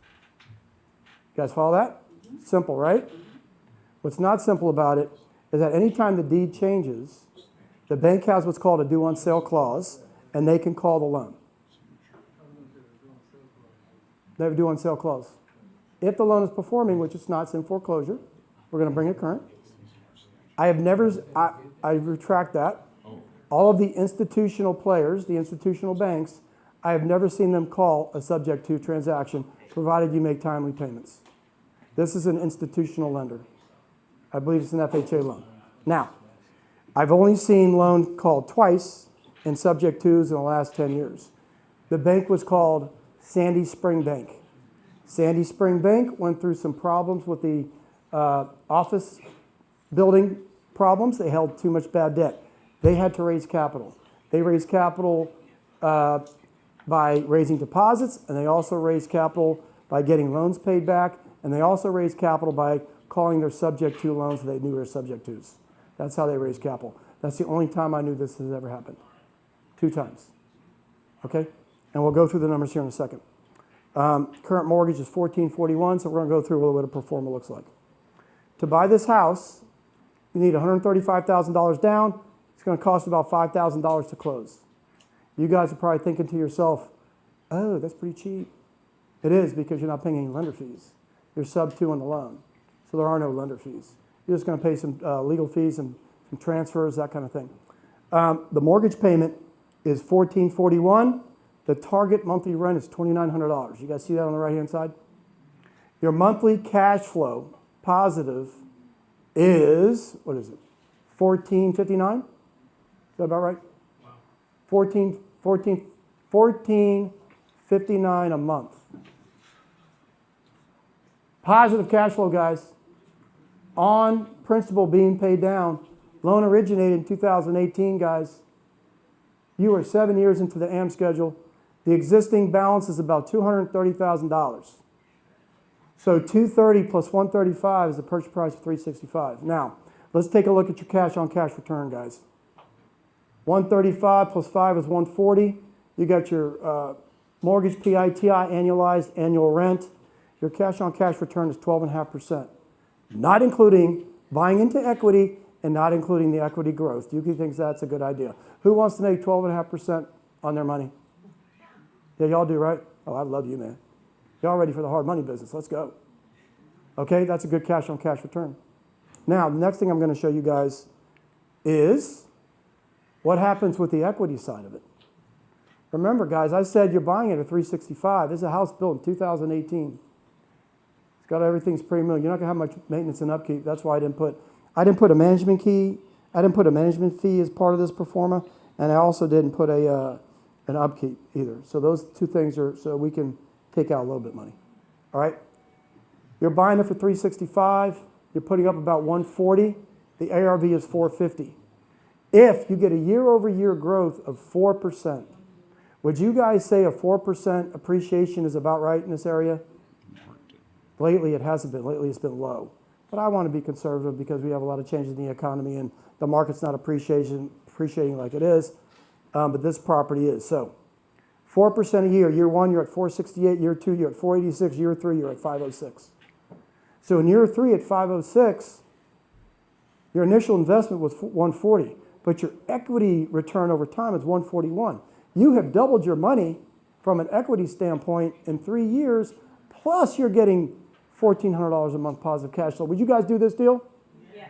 You guys follow that? Simple, right? What's not simple about it is that anytime the deed changes, the bank has what's called a due on sale clause and they can call the loan. They have a due on sale clause. If the loan is performing, which it's not, it's in foreclosure, we're going to bring it current. I retract that. All of the institutional players, the institutional banks, I have never seen them call a subject to transaction, provided you make timely payments. This is an institutional lender. I believe it's an FHA loan. Now, I've only seen loan called twice in subject twos in the last 10 years. The bank was called Sandy Spring Bank. Sandy Spring Bank went through some problems with the office building problems. They held too much bad debt. They had to raise capital. They raised capital by raising deposits, and they also raised capital by getting loans paid back, and they also raised capital by calling their subject to loans that they knew were subject tos. That's how they raised capital. That's the only time I knew this has ever happened. 2 times. Okay? And we'll go through the numbers here in a second. Current mortgage is $1,441, so we're going to go through what a pro forma looks like. To buy this house, you need $135,000 down. It's going to cost about $5,000 to close. You guys are probably thinking to yourself, oh, that's pretty cheap. It is, because you're not paying any lender fees. You're sub 2 on the loan, so there are no lender fees. You're just going to pay some legal fees and some transfers, that kind of thing. The mortgage payment is $1,441. The target monthly rent is $2,900. You guys see that on the right-hand side? Your monthly cash flow positive is, what is it, $1,459? Is that about right? Wow. $1,459 a month. Positive cash flow, guys. On principal being paid down. Loan originated in 2018, guys. You are 7 years into the AM schedule. The existing balance is about $230,000. So $230 plus $135 is the purchase price of $365. Now, let's take a look at your cash on cash return, guys. $135 plus 5 is $140. You got your mortgage PITI, annualized annual rent. Your cash on cash return is 12.5%. Not including buying into equity and not including the equity growth. Yuki thinks that's a good idea. Who wants to make 12.5% on their money? Yeah, y'all do, right? Oh, I love you, man. Y'all ready for the hard money business. Let's go. Okay, that's a good cash on cash return. Now, the next thing I'm going to show you guys is what happens with the equity side of it. Remember, guys, I said you're buying it at $365. This is a house built in 2018. It's got everything's premium. You're not going to have much maintenance and upkeep. That's why I didn't put a management key. I didn't put a management fee as part of this pro forma, and I also didn't put an upkeep either. So those 2 things are so we can take out a little bit of money. All right? You're buying it for $365. You're putting up about $140. The ARV is $450. If you get a year-over-year growth of 4%, would you guys say a 4% appreciation is about right in this area? Lately, it hasn't been. Lately, it's been low. But I want to be conservative because we have a lot of changes in the economy and the market's not appreciating like it is. But this property is. So 4% a year. Year one, you're at 468. Year two, you're at 486. Year three, you're at 506. So in year three at 506, your initial investment was 140, but your equity return over time is 141. You have doubled your money from an equity standpoint in 3 years, plus you're getting $1,400 a month positive cash flow. Would you guys do this deal? Yeah.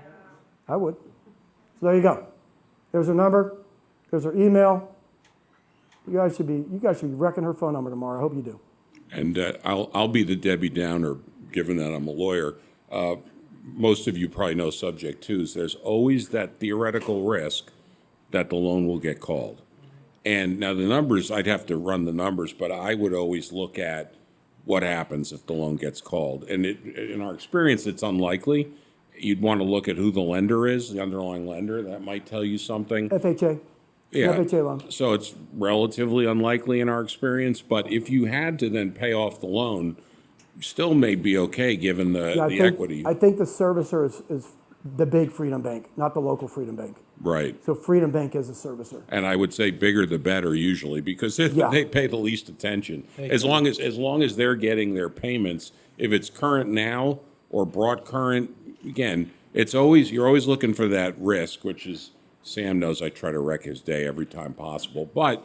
I would. So there you go. There's her number. There's her email. You guys should be wrecking her phone number tomorrow. I hope you do. And I'll be the Debbie Downer, given that I'm a lawyer. Most of you probably know subject twos. There's always that theoretical risk that the loan will get called. And now the numbers, I'd have to run the numbers, but I would always look at what happens if the loan gets called. And in our experience, it's unlikely. You'd want to look at who the lender is, the underlying lender. That might tell you something. FHA. Yeah. FHA loan. So it's relatively unlikely in our experience. But if you had to then pay off the loan, you still may be okay given the equity. I think the servicer is the big Freedom Bank, not the local Freedom Bank. Right. So Freedom Bank is a servicer. And I would say bigger the better usually because they pay the least attention. As long as they're getting their payments, if it's current now or brought current, again, you're always looking for that risk, which is Sam knows I try to wreck his day every time possible. But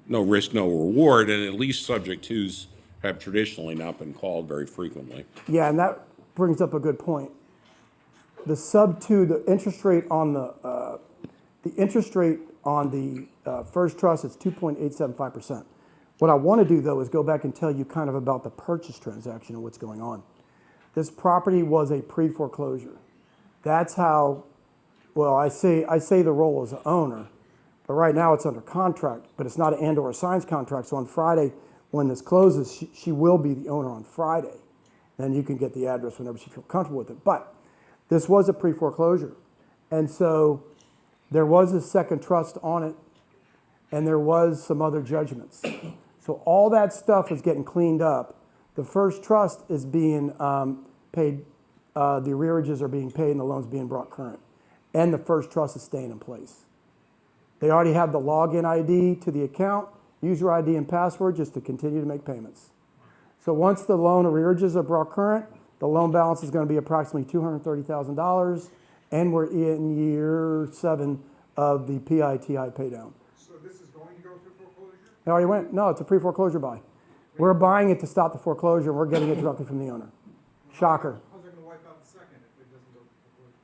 no risk, no reward, and at least subject twos have traditionally not been called very frequently. Yeah, and that brings up a good point. The sub two, the interest rate on the first trust is 2.875%. What I want to do though is go back and tell you kind of about the purchase transaction and what's going on. This property was a pre-foreclosure. That's how, well, I say the role as an owner, but right now it's under contract, but it's not an and or a signs contract. So on Friday, when this closes, she will be the owner on Friday. And you can get the address whenever she feels comfortable with it. But this was a pre-foreclosure. And so there was a second trust on it, and there was some other judgments. So all that stuff is getting cleaned up. The first trust is being paid, the arrearages are being paid, and the loan's being brought current. And the first trust is staying in place. They already have the login ID to the account, user ID and password, just to continue to make payments. So once the loan arrearages are brought current, the loan balance is going to be approximately $230,000, and we're in year 7 of the PITI paydown. So this is going to go through foreclosure? It already went. No, it's a pre-foreclosure buy. We're buying it to stop the foreclosure, and we're getting it directly from the owner. Shocker. How's that going to wipe out the second if it doesn't go through foreclosure?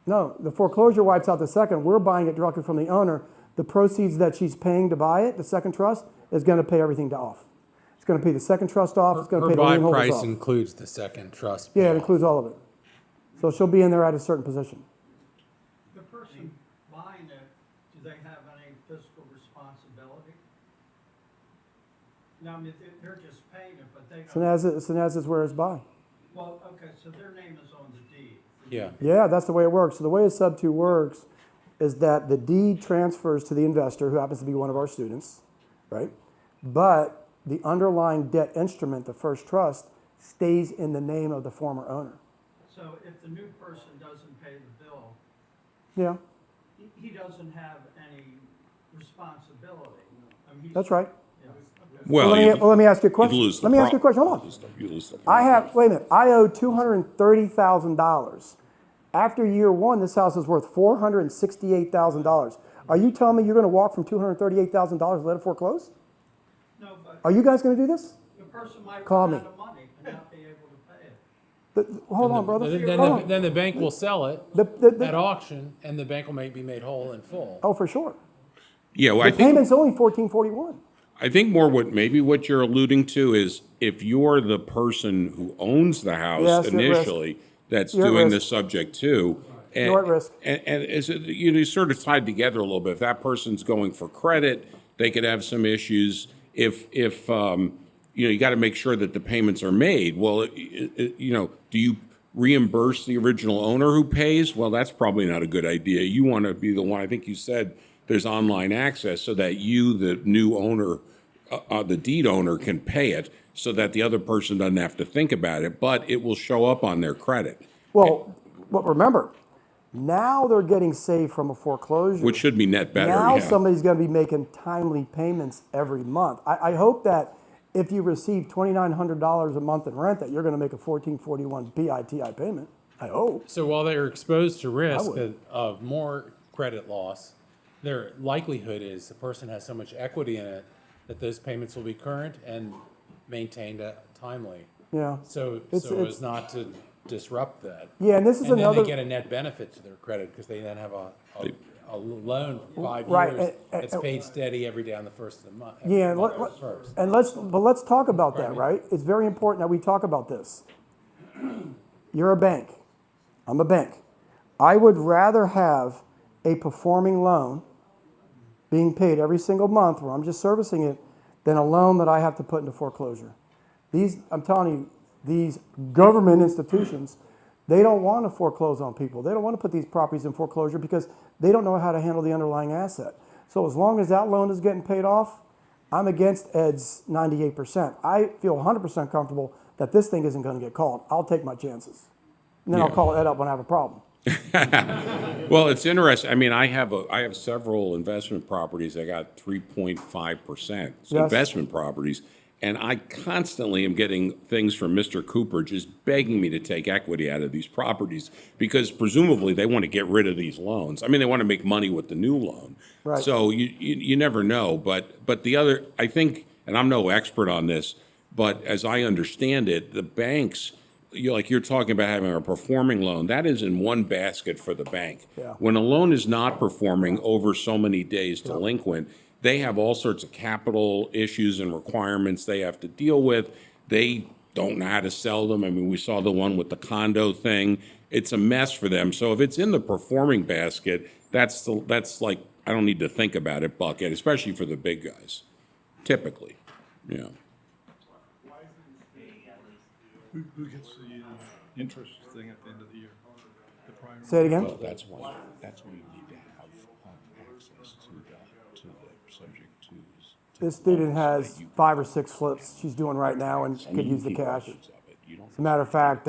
No, the foreclosure wipes out the second. We're buying it directly from the owner. The proceeds that she's paying to buy it, the second trust, is going to pay everything off. It's going to pay the second trust off. It's going to pay the lien Her buy holders price off. includes the second trust. Yeah, it payoff. includes all of it. So she'll be in there at a certain position. The person buying it, do they have any fiscal responsibility? No, I mean, they're just paying it, but they. Sanaz is where it's by. Well, okay, so their name is on the deed. Yeah. Yeah, that's the way it works. So the way a sub 2 works is that the deed transfers to the investor, who happens to be one of our students, right? But the underlying debt instrument, the first trust, stays in the name of the former owner. So if the new person doesn't pay the bill, Yeah, he doesn't have any responsibility. I mean, he's. that's right. Yeah. Well, Let me ask you a question. you'd lose the Let me ask you a question. Hold on. You lose the Wait a minute. I owe $230,000. After year 1, this house is worth $468,000. Are you telling me you're going to walk from $238,000 and let it foreclose? No, but Are you guys going to do this? the person might Call run me. out of money and not be able to pay it. Hold on, brother. Then the bank will sell it The- at auction, and the bank will be made whole in full. Oh, for sure. Yeah, well, The payment's only $1,441. I think more what you're alluding to is if you're the person who owns the house Yes, you're at risk. initially, that's You're at doing risk. the subject to. And, You're at risk. And is it, you sort of tied together a little bit. If that person's going for credit, they could have some issues. If you got to make sure that the payments are made. Well, do you reimburse the original owner who pays? Well, that's probably not a good idea. You want to be the one. I think you said there's online access so that you, the new owner, the deed owner can pay it so that the other person doesn't have to think about it, but it will show up on their credit, Well, but remember, now they're getting saved from a foreclosure. which should be net better. Now Yeah. somebody's going to be making timely payments every month. I hope that if you receive $2,900 a month in rent, that you're going to make a 1441 PITI payment. I hope. So while they're exposed to risk would. of more credit loss, their likelihood is the person has so much equity in it that those payments will be current and maintained timely. Yeah. So It's- so it's- as not to disrupt that. Yeah, and this is and another. then they get a net benefit to their credit because they then have a loan for 5 Right, years that's paid steady every day on the first of the month. Yeah, and let's talk about that, Pardon me? right? It's very important that we talk about this. You're a bank. I'm a bank. I would rather have a performing loan being paid every single month where I'm just servicing it than a loan that I have to put into foreclosure. I'm telling you, these government institutions, they don't want to foreclose on people. They don't want to put these properties in foreclosure because they don't know how to handle the underlying asset. So as long as that loan is getting paid off, I'm against Ed's 98%. I feel 100% comfortable that this thing isn't going to get called. I'll take my chances. And then I'll Yeah. call Ed up when I have a problem. Well, it's interesting. I mean, I have several investment properties that got 3.5%. It's Yes. investment properties. And I constantly am getting things from Mr. Cooper just begging me to take equity out of these properties because presumably they want to get rid of these loans. I mean, they want to make money with the new loan. Right. So you never know. But the other, I think, and I'm no expert on this, but as I understand it, the banks, like you're talking about having a performing loan, that is in one basket for the bank. Yeah. When a loan is not performing over so many days delinquent, they have all sorts of capital issues and requirements they have to deal with. They don't know how to sell them. I mean, we saw the one with the condo thing. It's a mess for them. So if it's in the performing basket, that's like, I don't need to think about it bucket, especially for the big guys, typically, yeah. Who gets the interest thing at the end of the year? The prior. Say it again? Well, that's why you need to have access to the subject twos. This student has 5 or 6 flips she's doing right now and could use the cash. As a matter of fact,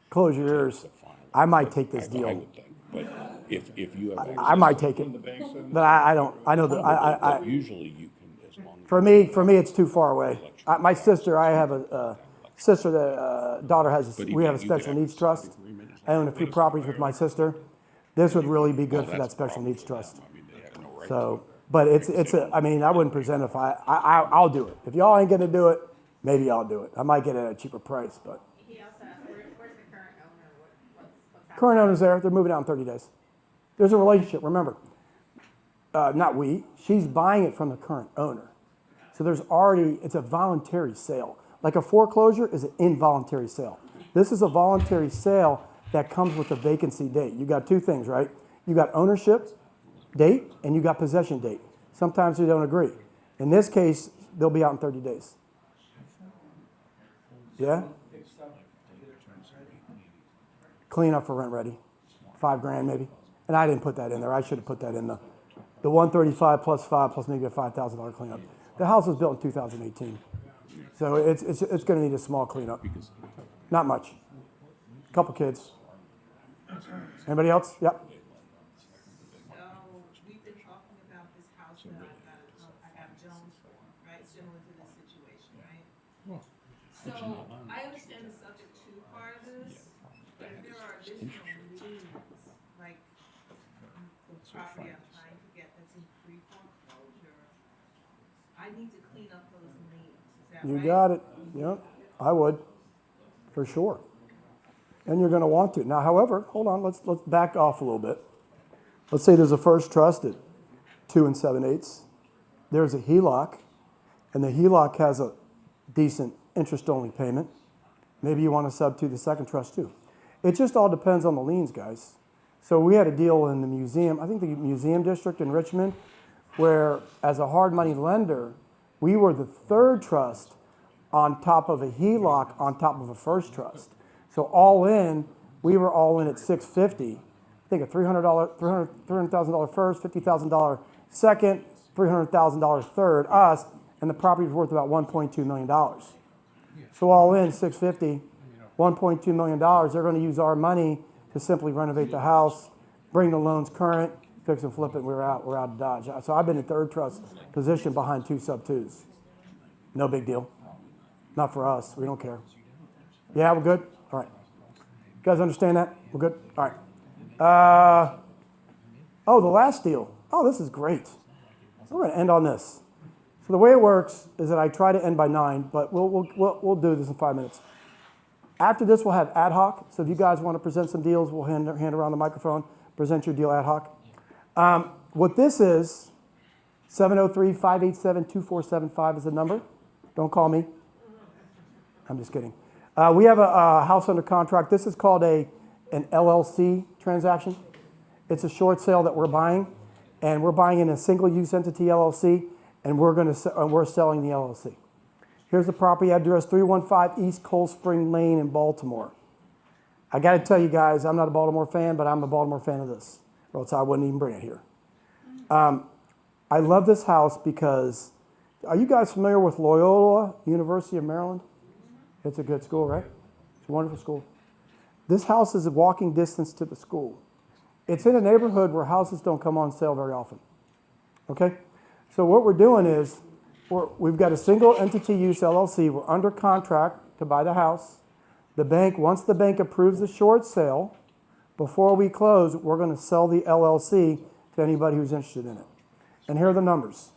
close your ears. I might take this I deal. would think, but if you have I might take it. But I don't, I know that, but usually you can, as long as. for me, it's too far away. My sister, I have a sister that, daughter has, we have a special needs trust. I own a few properties with my sister. This would really be good for that special needs trust. So, but I mean, I wouldn't present if I'll do it. If y'all ain't gonna do it, maybe I'll do it. I might get it at a cheaper price, but. He also asked, where's the current owner? What's happening? Current owner's there, they're moving out in 30 days. There's a relationship, remember. Not we, she's buying it from the current owner. So it's a voluntary sale. Like a foreclosure is an involuntary sale. This is a voluntary sale that comes with a vacancy date. You got 2 things, right? You got ownership date and you got possession date. Sometimes they don't agree. In this case, they'll be out in 30 days. Yeah? Clean up for rent ready. $5,000 maybe. And I didn't put that in there. I should have put that in the 135 plus 5 plus maybe a $5,000 cleanup. The house was built in 2018. So it's going to need a small cleanup. Not much. Couple kids. Anybody else? Yep. So we've been talking about this house that I have Jones for, right? Similar to this situation, right? So I understand the subject to part of this, but if there are additional liens, like the property I'm trying to get that's in pre-foreclosure, I need to clean up those liens. Is that right? You got it. Yep. I would. For sure. And you're going to want to. Now, however, hold on, let's back off a little bit. Let's say there's a first trust at 2 7/8. There's a HELOC, and the HELOC has a decent interest-only payment. Maybe you want to sub to the second trust too. It just all depends on the liens, guys. So we had a deal in the museum, I think the museum district in Richmond, where as a hard money lender, we were the 3rd trust on top of a HELOC on top of a first trust. So all in, we were all in at $650. I think a $300,000 first, $50,000 second, $300,000 third, us, and the property's worth about $1.2 million. So all in, 650, $1.2 million, they're going to use our money to simply renovate the house, bring the loans current, fix and flip it, we're out of Dodge. So I've been in third trust position behind 2 sub-2s. No big deal. Not for us, we don't care. Yeah, we're good? All right. You guys understand that? We're good? All right. Oh, the last deal. Oh, this is great. We're going to end on this. So the way it works is that I try to end by 9, but we'll do this in 5 minutes. After this, we'll have ad hoc. So if you guys want to present some deals, we'll hand around the microphone, present your deal ad hoc. What this is, 703-587-2475 is the number. Don't call me. I'm just kidding. We have a house under contract. This is called an LLC transaction. It's a short sale that we're buying, and we're buying in a single-use entity LLC, and we're selling the LLC. Here's the property address, 315 East Cold Spring Lane in Baltimore. I got to tell you guys, I'm not a Baltimore fan, but I'm a Baltimore fan of this, or else I wouldn't even bring it here. I love this house because, are you guys familiar with Loyola University of Maryland? It's a good school, right? It's a wonderful school. This house is a walking distance to the school. It's in a neighborhood where houses don't come on sale very often. Okay? So what we're doing is, we've got a single entity use LLC. We're under contract to buy the house. Once the bank approves the short sale, before we close, we're going to sell the LLC to anybody who's interested in it. And here are the numbers.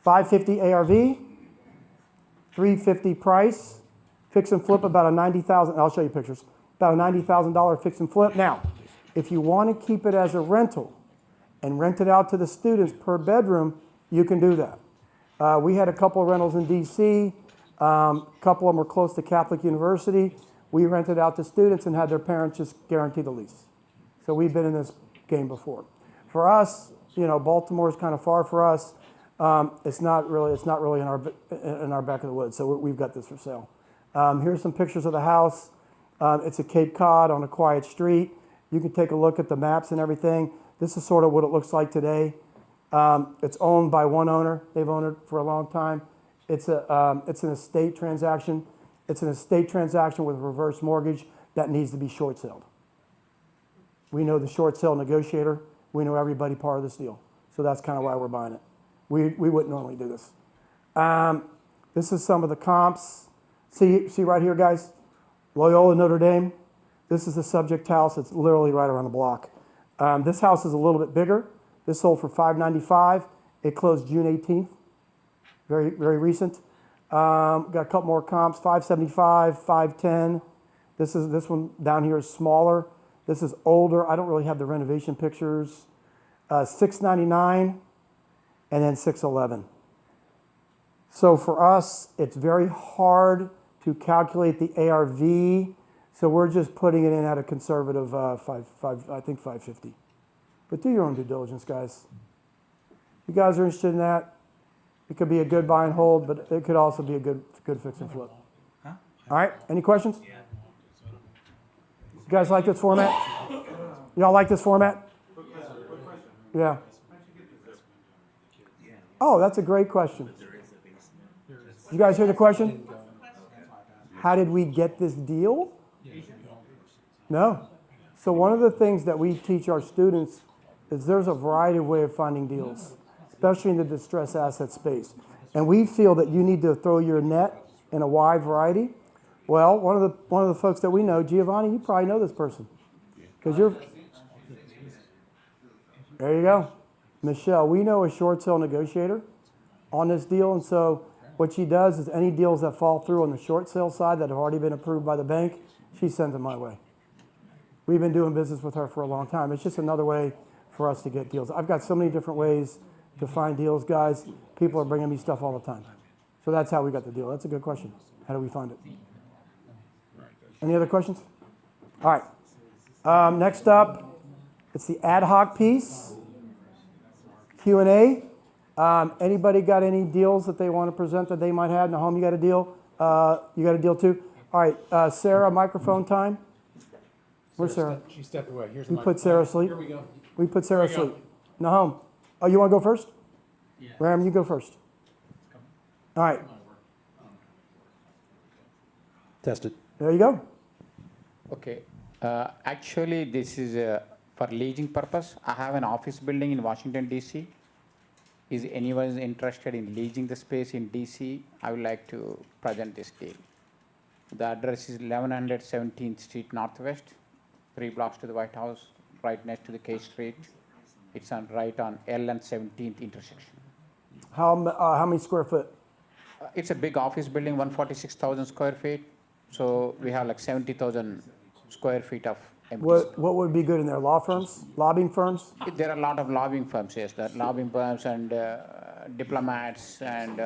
$550 ARV, $350 price, fix and flip about a $90,000, I'll show you pictures, about a $90,000 fix and flip. Now, if you want to keep it as a rental and rent it out to the students per bedroom, you can do that. We had a couple of rentals in DC. A couple of them were close to Catholic University. We rented out to students and had their parents just guarantee the lease. So we've been in this game before. For us, Baltimore is kind of far for us. It's not really in our back of the woods. So we've got this for sale. Here's some pictures of the house. It's a Cape Cod on a quiet street. You can take a look at the maps and everything. This is sort of what it looks like today. It's owned by one owner. They've owned it for a long time. It's an estate transaction. It's an estate transaction with a reverse mortgage that needs to be short sold. We know the short sale negotiator. We know everybody part of this deal. So that's kind of why we're buying it. We wouldn't normally do this. This is some of the comps. See right here, guys? Loyola Notre Dame. This is the subject house. It's literally right around the block. This house is a little bit bigger. This sold for $595. It closed June 18th. Very, very recent. Got a couple more comps, $575, $510. This one down here is smaller. This is older. I don't really have the renovation pictures. $699 and then $611. So for us, it's very hard to calculate the ARV. So we're just putting it in at a conservative I think $550. But do your own due diligence, guys. If you guys are interested in that, it could be a good buy and hold, but it could also be a good fix and flip. All right, any questions? You guys like this format? Y'all like this format? Yeah. Oh, that's a great question. You guys hear the question? How did we get this deal? No. So one of the things that we teach our students is there's a variety of ways of finding deals, especially in the distressed asset space. And we feel that you need to throw your net in a wide variety. Well, one of the folks that we know, Giovanni, you probably know this person. Because there you go. Michelle, we know a short sale negotiator on this deal. And so what she does is any deals that fall through on the short sale side that have already been approved by the bank, she sends them my way. We've been doing business with her for a long time. It's just another way for us to get deals. I've got so many different ways to find deals, guys. People are bringing me stuff all the time. So that's how we got the deal. That's a good question. How do we find it? Any other questions? All right. Next up, it's the ad hoc piece, Q&A. Anybody got any deals that they want to present that they might have? Nahum, you got a deal? You got a deal too? All right, Sarah, microphone time. Where's Sarah? She stepped away. Here's we put Sarah asleep. Here we go. We put Sarah asleep. Nahum. Oh, you want to go first? Yeah. Ram, you go first. All right, Tested. there you go. Okay. Actually, this is for leasing purpose. I have an office building in Washington, D.C. Is anyone interested in leasing the space in D.C.? I would like to present this deal. The address is 1100 17th Street Northwest, 3 blocks to the White House, right next to the K Street. It's on right on L and 17th intersection. How many square foot? It's a big office building, 146,000 square feet. So we have like 70,000 square feet of empty space. What would be good in there? Law firms, lobbying firms? There are a lot of lobbying firms, yes. The lobbying firms and diplomats and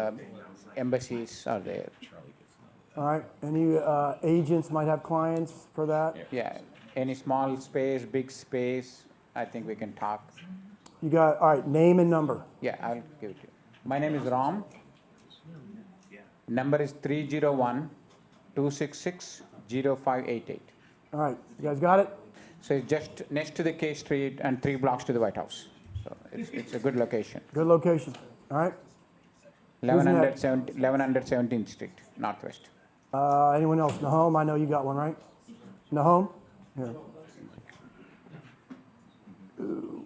embassies are there. All right. Any agents might have clients for that? Yeah. Any small space, big space, I think we can talk. You got, all right, name and number. Yeah, I'll give it to you. My name is Ram. Number is 301-266-0588. All right, you guys got it? So it's just next to the K Street and 3 blocks to the White House. So it's a good location. Good location. All right. 1100 17th Street, Northwest. Anyone else? Nahom, I know you got one, right? Nahom? Here. Ooh,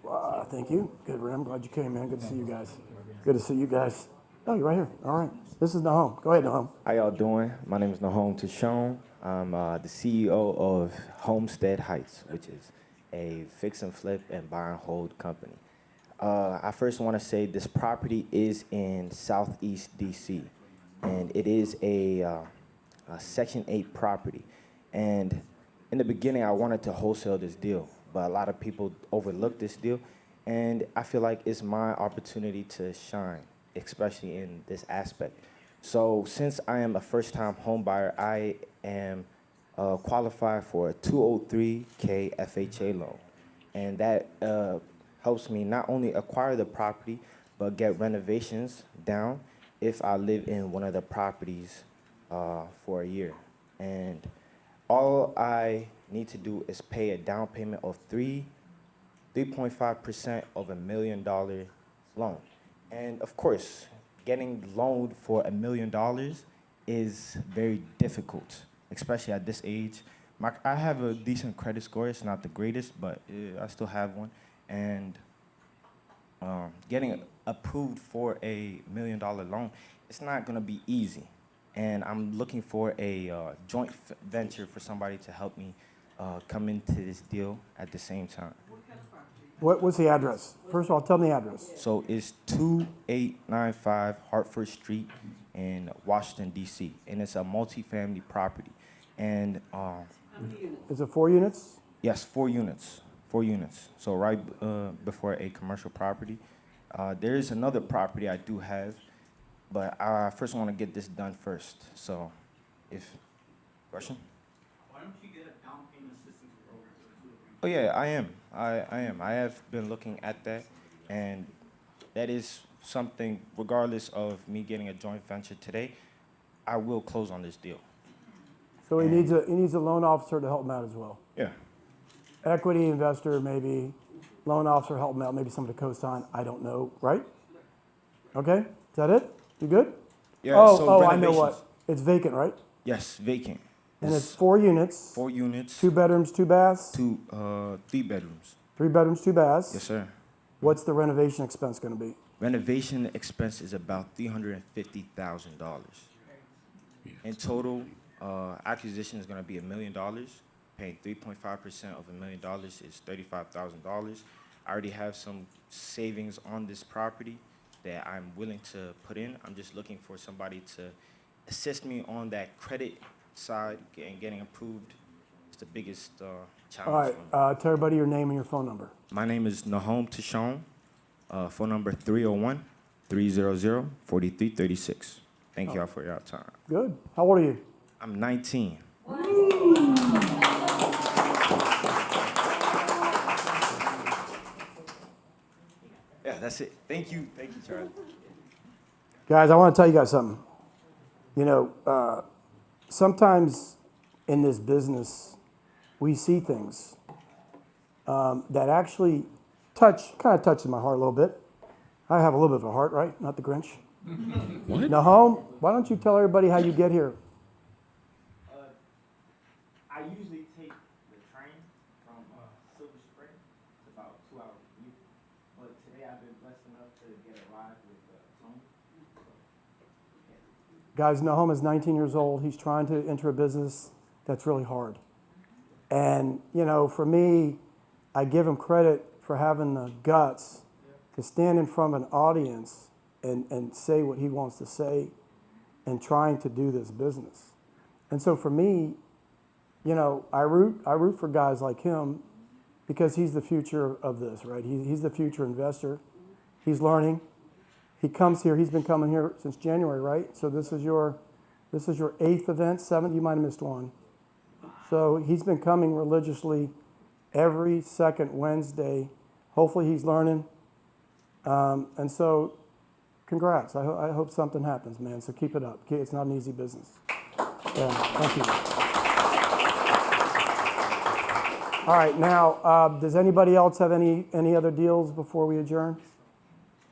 thank you. Good, Ram. Glad you came, man. Good to see you guys. Good to see you guys. Oh, you're right here. All right. This is Nahom. Go ahead, Nahom. How y'all doing? My name is Nahom Tashon. I'm the CEO of Homestead Heights, which is a fix and flip and buy and hold company. I first want to say this property is in Southeast DC, and it is a Section 8 property. And in the beginning, I wanted to wholesale this deal, but a lot of people overlooked this deal, and I feel like it's my opportunity to shine, especially in this aspect. So since I am a first-time home buyer, I am qualified for a 203K FHA loan, and that helps me not only acquire the property, but get renovations down if I live in one of the properties for a year. And all I need to do is pay a down payment of 3.5% of $1 million loan. And of course, getting loaned for $1 million is very difficult, especially at this age. I have a decent credit score. It's not the greatest, but I still have one. And getting approved for a $1 million loan, it's not going to be easy. And I'm looking for a joint venture for somebody to help me come into this deal at the same time. What's the address? First of all, tell me the address. So it's 2895 Hartford Street in Washington, D.C., and it's a multifamily property. And is it 4 units? Yes, 4 units. 4 units. So right before a commercial property. There is another property I do have, but I first want to get this done first. So, question? Why don't you get a down payment assistance program for the 203? Oh yeah, I am. I have been looking at that, and that is something. Regardless of me getting a joint venture today, I will close on this deal. So he needs a loan officer to help him out as well. Yeah. Equity investor, maybe. Loan officer help him out. Maybe somebody co-sign. I don't know. Right? Okay. Is that it? You good? Yeah. Oh, I know what. It's vacant, right? Yes, vacant. And it's 4 units. 4 units. 2 bedrooms, 2 baths. 3 bedrooms. 3 bedrooms, 2 baths. Yes, sir. What's the renovation expense going to be? Renovation expense is about $350,000. In total, acquisition is going to be $1 million. Paying 3.5% of $1 million is $35,000. I already have some savings on this property that I'm willing to put in. I'm just looking for somebody to assist me on that credit side and getting approved. It's the biggest challenge. All right. Tell everybody your name and your phone number. My name is Nahom Tashon. Phone number 301-300-4336. Thank y'all for your time. Good. How old are you? I'm 19. Yeah, that's it. Thank you, Charlie. Guys, I want to tell you guys something. You know, sometimes in this business, we see things that actually kind of touches my heart a little bit. I have a little bit of a heart, right? Not the Grinch. What? Nahom, why don't you tell everybody how you get here? I usually take the train from Silver Spring. It's about a 2-hour commute. But today I've been blessed enough to get a ride with Tony. Guys, Nahom is 19 years old. He's trying to enter a business that's really hard. And, you know, for me, I give him credit for having the guts to stand in front of an audience and say what he wants to say and trying to do this business. And so for me, you know, I root for guys like him because he's the future of this, right? He's the future investor. He's learning. He comes here. He's been coming here since January, right? So this is your 8th event, 7th. You might have missed one. So he's been coming religiously every second Wednesday. Hopefully he's learning. And so congrats. I hope something happens, man. So keep it up. It's not an easy business. Yeah, thank you. All right, now, does anybody else have any other deals before we adjourn?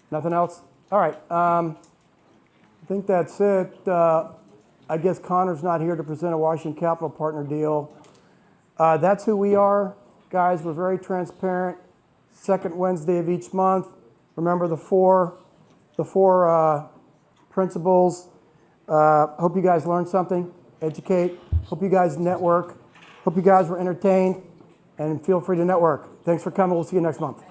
Nothing else? All right, I think that's it. I guess Connor's not here to present a Washington Capital Partner deal. That's who we are. Guys, we're very transparent. Second Wednesday of each month. Remember the four principles. Hope you guys learned something. Educate. Hope you guys network. Hope you guys were entertained. And feel free to network. Thanks for coming. We'll see you next month.